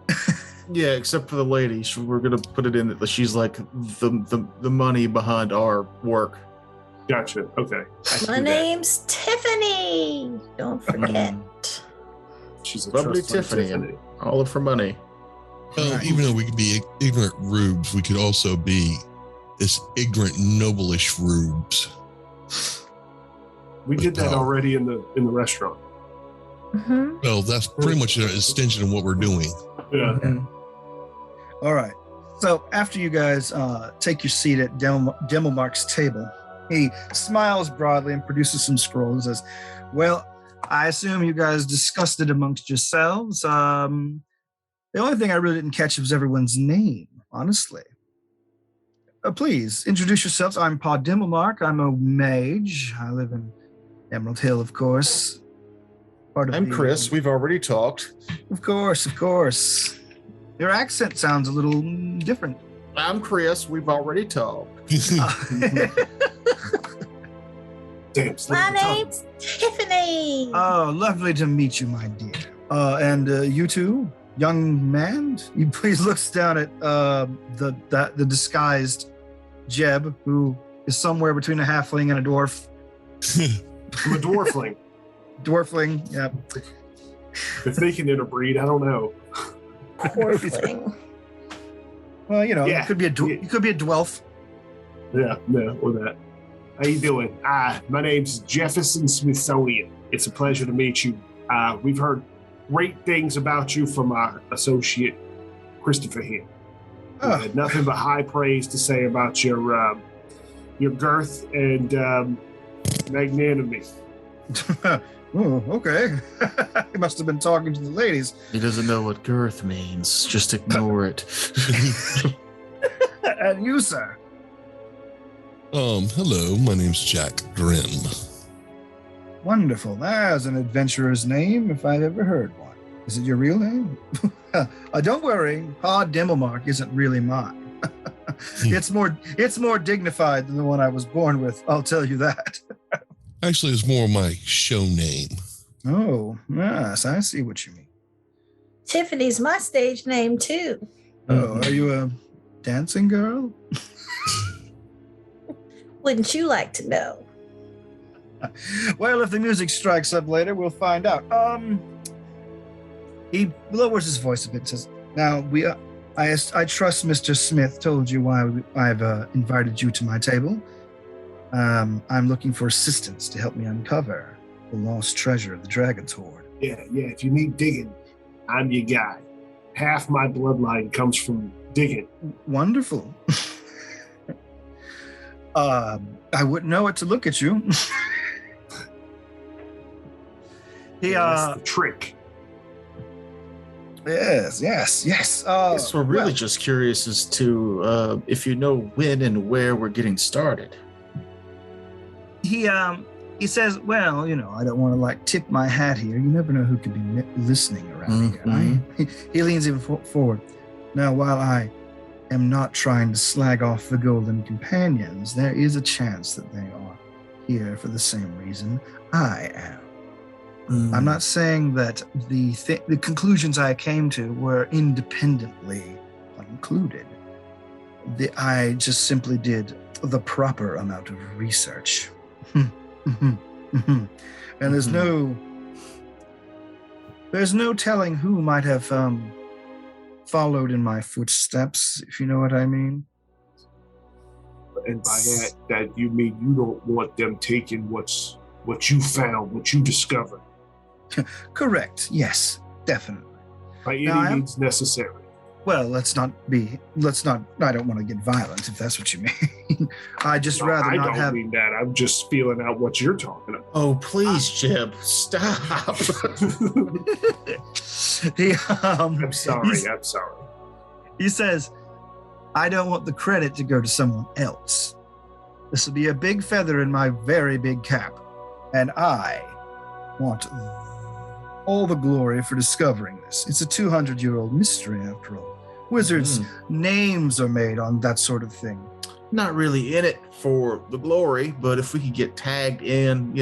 Yeah, except for the lady. We're going to put it in that she's like the money behind our work. Gotcha. Okay. My name's Tiffany. Don't forget. She's a Lovely trust fund Tiffany. All of her money. Even though we could be ignorant rubes, we could also be this ignorant noblish rubes. We did that already in the restaurant. Mm-hmm. Well, that's pretty much an extension of what we're doing. Yeah. All right. So after you guys take your seat at Demelmark's table, he smiles broadly and produces some scrolls and says, well, I assume you guys discussed it amongst yourselves. The only thing I really didn't catch was everyone's name, honestly. Please, introduce yourselves. I'm Pod Demelmark. I'm a mage. I live in Emerald Hill, of course. I'm Chris. We've already talked. Of course. Your accent sounds a little different. I'm Chris. We've already talked. Damn. My name's Tiffany. Oh, lovely to meet you, my dear. And you too, young man. He please looks down at the disguised Jeb, who is somewhere between a halfling and a dwarf. I'm a dwarfling. Dwarfling, yeah. If they can interbreed, I don't know. Dwarfling. Well, you know, Yeah. it could be it could be a dwelf. Yeah, or that. How you doing? My name's Jefferson Smithsonian. It's a pleasure to meet you. We've heard great things about you from our associate, Christopher here. We had nothing but high praise to say about your girth and magnanimity. Oh, okay. He must have been talking to the ladies. He doesn't know what girth means. Just ignore it. And you, sir? Hello, my name's Jack Grimm. Wonderful. That's an adventurer's name, if I've ever heard one. Is it your real name? Don't worry, Pod Demelmark isn't really mine. It's more dignified than the one I was born with, I'll tell you that. Actually, it's more my show name. Oh, yes, I see what you mean. Tiffany's my stage name too. Oh, are you a dancing girl? Wouldn't you like to know? Well, if the music strikes up later, we'll find out. He lowers his voice a bit and says, now, I trust Mr. Smith told you why I've invited you to my table. I'm looking for assistance to help me uncover the lost treasure of the Dragon's Hoard. Yeah. If you need digging, I'm your guy. Half my bloodline comes from digging. Wonderful. I wouldn't know what to look at you. That's the trick. Yes. Yes, we're really just curious as to if you know when and where we're getting started. He says, well, I don't want to like tip my hat here. You never know who could be listening around here. He leans even forward. Now, while I am not trying to slag off the Golden Companions, there is a chance that they are here for the same reason I am. I'm not saying that the conclusions I came to were independently concluded. I just simply did the proper amount of research. And there's no telling who might have followed in my footsteps, if you know what I mean. And by that you mean you don't want them taking what you found, what you discovered. Correct. Yes, definitely. By any means necessary. Well, let's not. I don't want to get violent, if that's what you mean. I just rather I not don't have. mean that. I'm just feeling out what you're talking about. Oh, please, Jib, stop. I'm sorry. He says, I don't want the credit to go to someone else. This will be a big feather in my very big cap, and I want all the glory for discovering this. It's a 200-year-old mystery, after all. Wizards' names are made on that sort of thing. Not really in it for the glory, but if we could get tagged in,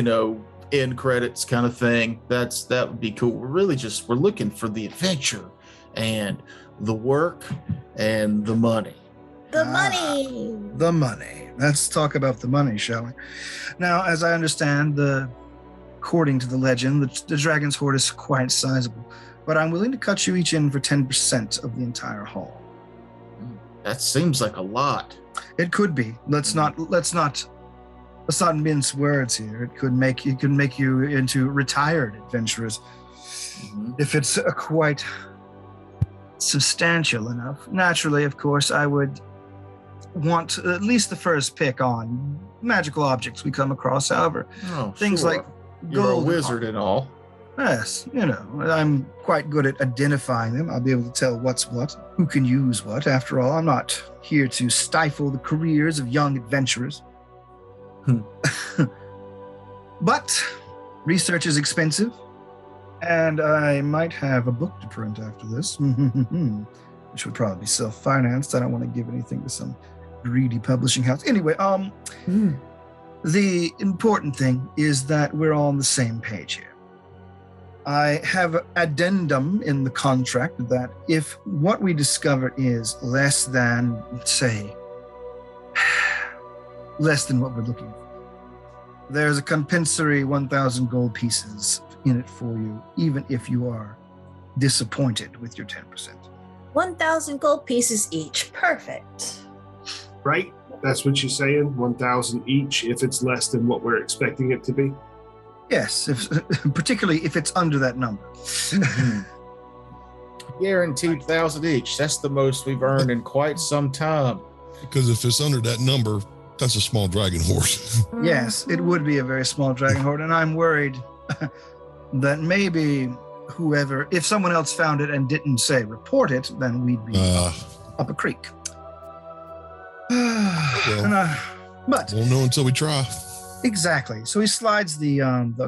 end credits kind of thing, that would be cool. We're looking for the adventure and the work and the money. The money. The money. Let's talk about the money, shall we? Now, as I understand, according to the legend, the dragon's hoard is quite sizable, but I'm willing to cut you each in for 10% of the entire haul. That seems like a lot. It could be. Let's not mince words here. It could make you into retired adventurers if it's quite substantial enough. Naturally, of course, I would want at least the first pick on magical objects we come across. However, things like you're a gold wizard and all. Yes, I'm quite good at identifying them. I'll be able to tell what's what, who can use what. After all, I'm not here to stifle the careers of young adventurers. But research is expensive, and I might have a book to print after this, which would probably be self-financed. I don't want to give anything to some greedy publishing house. Anyway, the important thing is that we're all on the same page here. I have an addendum in the contract that if what we discover is less than what we're looking for, there's a compensatory 1,000 gold pieces in it for you, even if you are disappointed with your 10%. 1,000 gold pieces each. Perfect. Right? That's what you're saying? 1,000 each if it's less than what we're expecting it to be? Yes, particularly if it's under that number. Guaranteed 1,000 each. That's the most we've earned in quite some time. Because if it's under that number, that's a small dragon horse. Yes, it would be a very small dragon horde, and I'm worried that maybe if someone else found it and didn't report it, then we'd be up a creek. But we'll know until we try. Exactly. So he slides the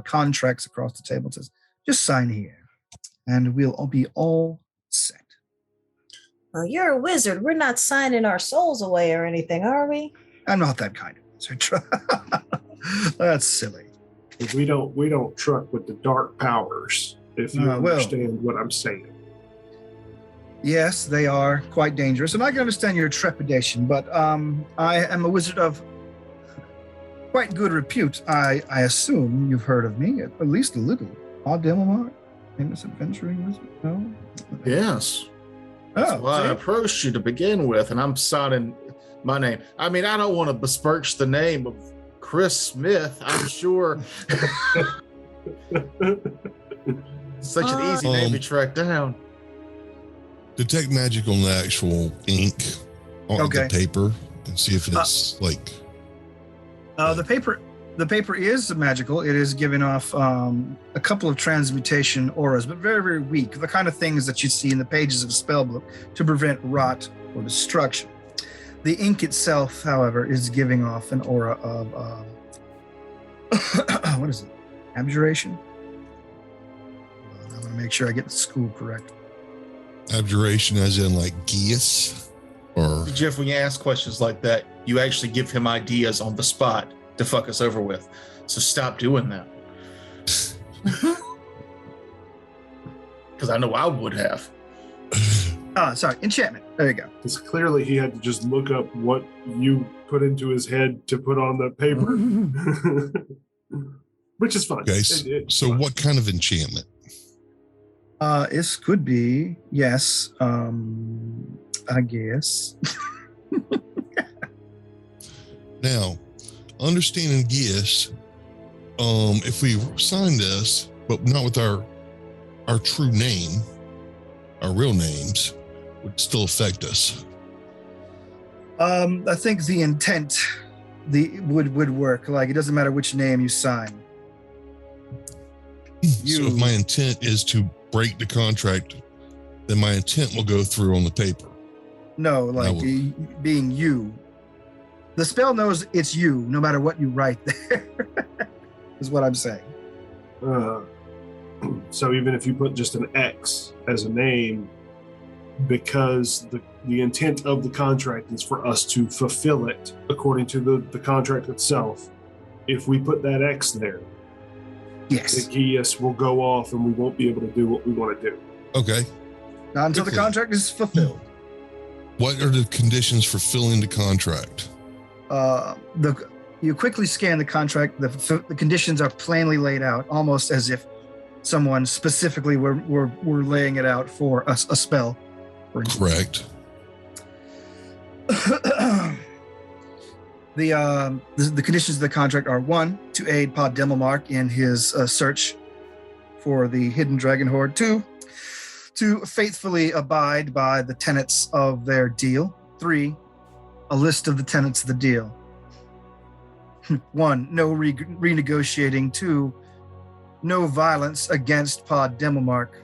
contracts across the table and says, just sign here, and we'll all be all set. Well, you're a wizard. We're not signing our souls away or anything, are we? I'm not that kind of wizard. That's silly. We don't truck with the dark powers, if you understand what I'm saying. Yes, they are quite dangerous, and I can understand your trepidation, but I am a wizard of quite good repute. I assume you've heard of me, at least a little. Demomar, famous adventuring wizard? No? Yes. That's why I approached you to begin with, and I'm signing my name. I mean, I don't want to besmirch the name of Chris Smith. I'm sure such an easy name to track down. Detect magic on the actual ink on the paper and see if it's the paper The paper is magical. It is giving off a couple of transmutation auras, but very, very weak. The kind of things that you see in the pages of a spell book to prevent rot or destruction. The ink itself, however, is giving off an aura of what is it? Abjuration? I'm going to make sure I get the school correct. Abjuration as in like geas? Or Jeff, when you ask questions like that, you actually give him ideas on the spot to fuck us over with. So stop doing that. Because I know I would have. Sorry, enchantment. There you go. Because clearly he had to just look up what you put into his head to put on the paper. Which is fun. Okay, so fun. what kind of enchantment? This could be, yes, I guess. Now, understanding Geas, if we sign this, but not with our true name, our real names, would still affect us. I think the intent would work. Like, it doesn't matter which name you sign. So if my intent is to break the contract, then my intent will go through on the paper. No, like being you. The spell knows it's you, no matter what you write there, is what I'm saying. So even if you put just an X as a name, because the intent of the contract is for us to fulfill it according to the contract itself, if we put that X there, Yes. the Geas will go off and we won't be able to do what we want to do. Okay. Not until the Quickly. contract is fulfilled. What are the conditions for filling the contract? You quickly scan the contract. The conditions are plainly laid out, almost as if someone specifically were laying it out for a spell. For instance. Correct. The conditions of the contract are: 1, to aid Pod Demomark in his search for the hidden dragon horde; 2, to faithfully abide by the tenets of their deal; 3, a list of the tenets of the deal. 1, no renegotiating; 2, no violence against Pod Demomark;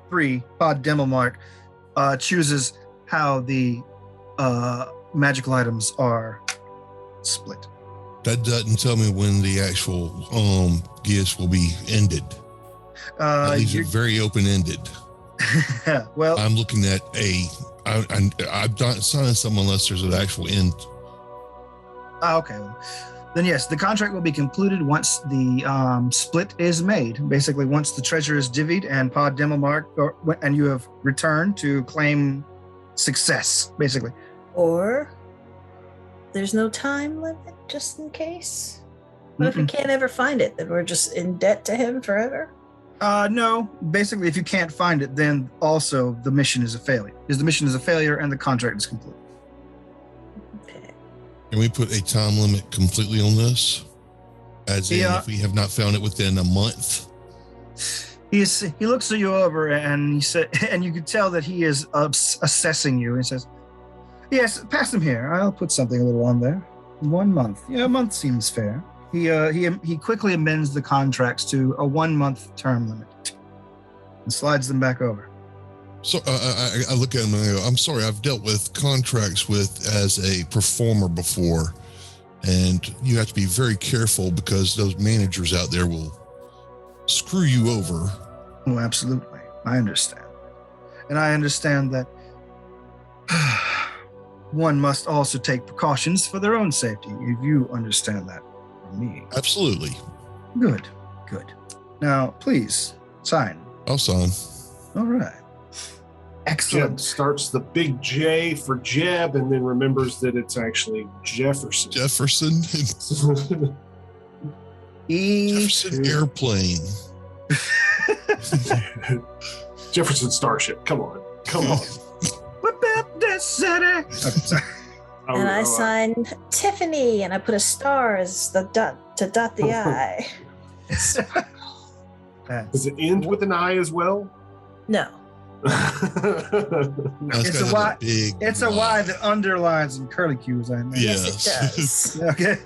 3, Pod Demomark chooses how the magical items are split. That doesn't tell me when the actual gifts will be ended. That leaves it very open-ended. Well, I'm looking at I'm not signing someone unless there's an actual end. Okay. Then yes, the contract will be concluded once the split is made. Basically, once the treasure is divvied and Pod Demomark, and you have returned to claim success, basically. Or there's no time limit, just in case. What if we can't ever find it? Then we're just in debt to him forever? No. Basically, if you can't find it, then also the mission is a failure. Because the mission is a failure and the contract is complete. Okay. Can we put a time limit completely on this? As in, if we have not found it within a month? He looks you over and he said, and you can tell that he is assessing you. He says, "Yes, pass him here. I'll put something a little on there. 1 month. Yeah, a month seems fair." He quickly amends the contracts to a 1-month term limit and slides them back over. So I look at him and I go, "I'm sorry, I've dealt with contracts as a performer before, and you have to be very careful because those managers out there will screw you over." Oh, absolutely. I understand. And I understand that one must also take precautions for their own safety, if you understand that from me. Absolutely. Good. Now, please, sign. I'll sign. All right. Jeb Excellent. starts the big J for Jeb and then remembers that it's actually Jefferson. Jefferson Airplane. Jefferson Starship. Come on. What about that city? Okay, sorry. And I signed Tiffany, and I put a star as the dot to dot the I. Does it end with an I as well? No. It's a Y. It's a Y that underlines in curly cues, I imagine. Yes, it does. Okay.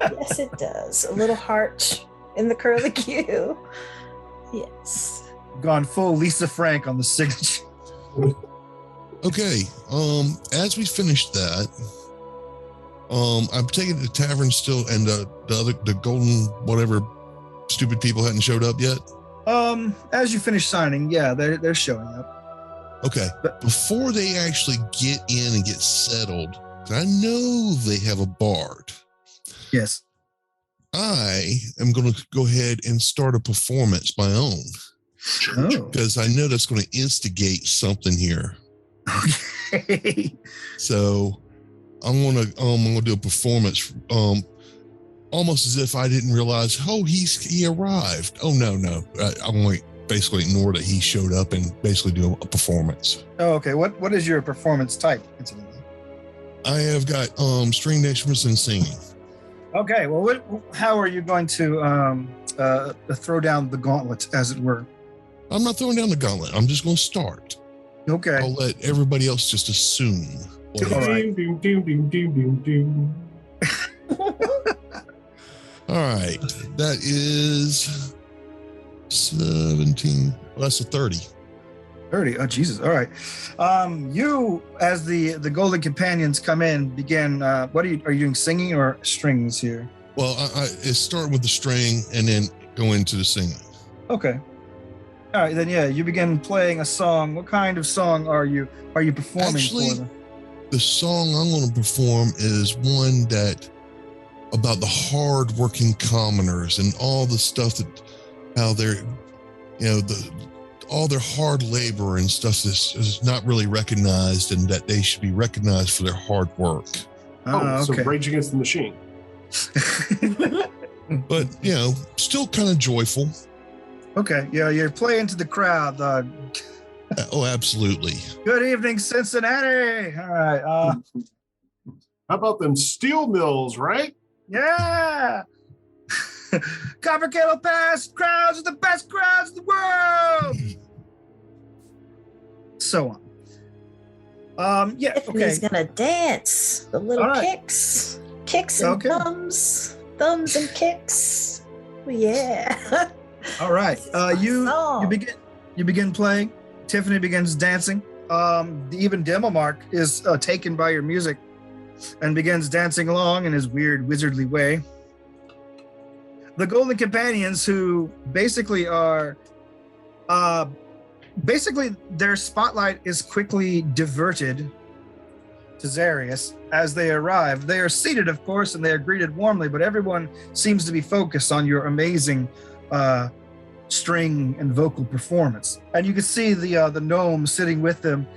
Yes, it does. A little heart in the curly Q. Yes. Gone full Lisa Frank on the signature. Okay. As we finish that, I'm taking the tavern still, and the golden whatever stupid people hadn't showed up yet. As you finish signing, yeah, they're showing up. Okay. Before they actually get in and get settled, 'cause I know they have a bard. Yes. I am going to go ahead and start a performance my own, Oh. because I know that's going to instigate something here. Okay. So I'm gonna do a performance, almost as if I didn't realize. Oh, he arrived. Oh no, I'm going to basically ignore that he showed up and basically do a performance. Oh, okay. What is your performance type, incidentally? I have got stringed instruments and singing. Okay. Well, how are you going to throw down the gauntlet, as it were? I'm not throwing down the gauntlet. I'm just going to start. Okay. I'll let everybody else just assume. All right. All right. That is 17. Well, that's a 30. 30. Oh, Jesus. All right. You, as the Golden Companions come in, begin. What are you doing? Singing or strings here? Well, I start with the string and then go into the singing. Okay. All right. Then, yeah, you begin playing a song. What kind of song are you performing Actually, for them? The song I'm going to perform is one that about the hard-working commoners and all the stuff that how they're, all their hard labor and stuff is not really recognized, and that they should be recognized for their hard work. So Rage Against the Machine. But still kind of joyful. Okay. Yeah, you're playing to the crowd. Oh, absolutely. Good evening, Cincinnati. All right. How about them steel mills, right? Yeah. Copper Kettle Pass crowds are the best crowds in the world. So on. Yeah. Okay. He's gonna dance. The little All right. kicks and thumbs and kicks. Yeah. All right. You Song. begin playing. Tiffany begins dancing. Even Demomark is taken by your music and begins dancing along in his weird wizardly way. The Golden Companions, who basically are, their spotlight is quickly diverted to Zarius as they arrive. They are seated, of course, and they are greeted warmly, but everyone seems to be focused on your amazing string and vocal performance. And you can see the gnome sitting with them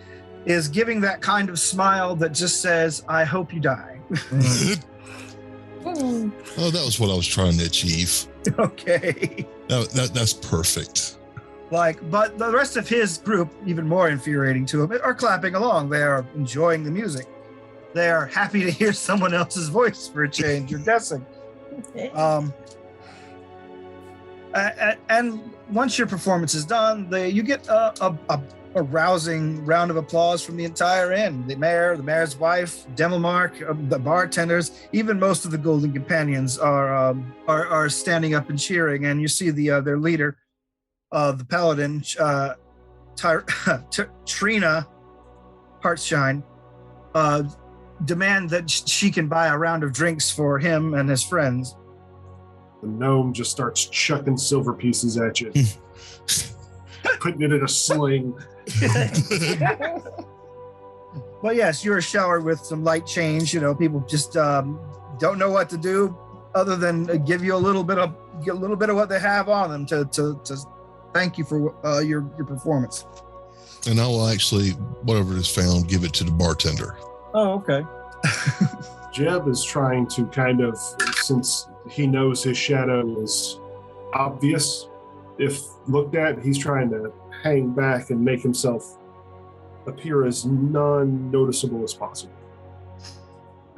is giving that kind of smile that just says, "I hope you die." Oh, that was what I was trying to achieve. Okay. That's perfect. But the rest of his group, even more infuriating to him, are clapping along. They are enjoying the music. They are happy to hear someone else's voice for a change. You're guessing. And once your performance is done, you get a rousing round of applause from the entire inn. The mayor, the mayor's wife, Demomark, the bartenders, even most of the Golden Companions are standing up and cheering. And you see their leader, the paladin, Trina Heartshine, demand that she can buy a round of drinks for him and his friends. The gnome just starts chucking silver pieces at you, putting it in a sling. Well, yes, you're showered with some light change. People just don't know what to do other than give you a little bit of what they have on them to thank you for your performance. And I will actually, whatever is found, give it to the bartender. Oh, okay. Jeb is trying to kind of, since he knows his shadow is obvious, if looked at, he's trying to hang back and make himself appear as non-noticeable as possible.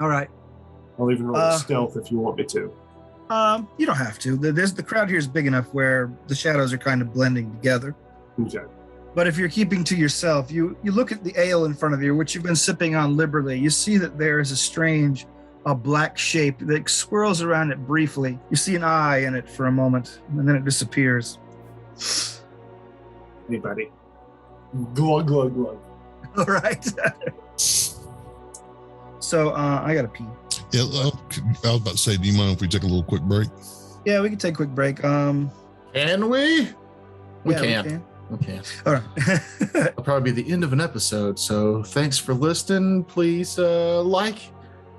All right. I'll even roll stealth if you want me to. You don't have to. The crowd here is big enough where the shadows are kind of blending together. Okay. But if you're keeping to yourself, you look at the ale in front of you, which you've been sipping on liberally. You see that there is a strange a black shape that swirls around it briefly. You see an eye in it for a moment, and then it disappears. Anybody? Glug, glug, glug. All right. So I got to pee. Yeah, I was about to say, do you mind if we take a little quick break? Yeah, we can take a quick break. Can we? We yeah, can. We can. All right. It'll probably be the end of an episode. So thanks for listening. Please like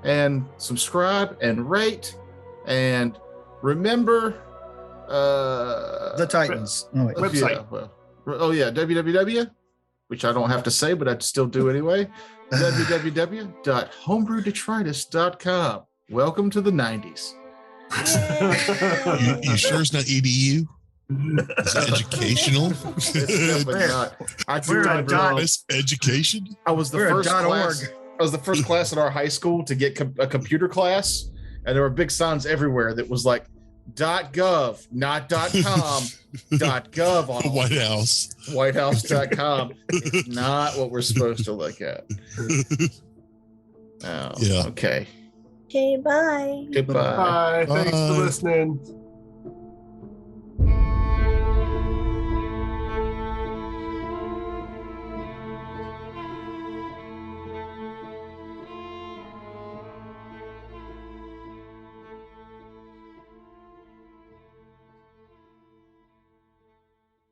and subscribe and rate. And remember The Titans. Oh, wait. Website. www, which I don't have to say, but I still do anyway. www.homebrewdetritus.com. Welcome to the 90s. You sure it's not EDU? Is it educational? It's definitely not. We're a dot. It's education? I was the We're first a class. .org. I was the first class in our high school to get a computer class, and there were big signs everywhere that was like .gov, not .com, .gov on White House. whitehouse.com. Not what we're supposed to look at. Oh, Yeah. okay. Okay, bye. Goodbye. Bye. Thanks Bye. for listening.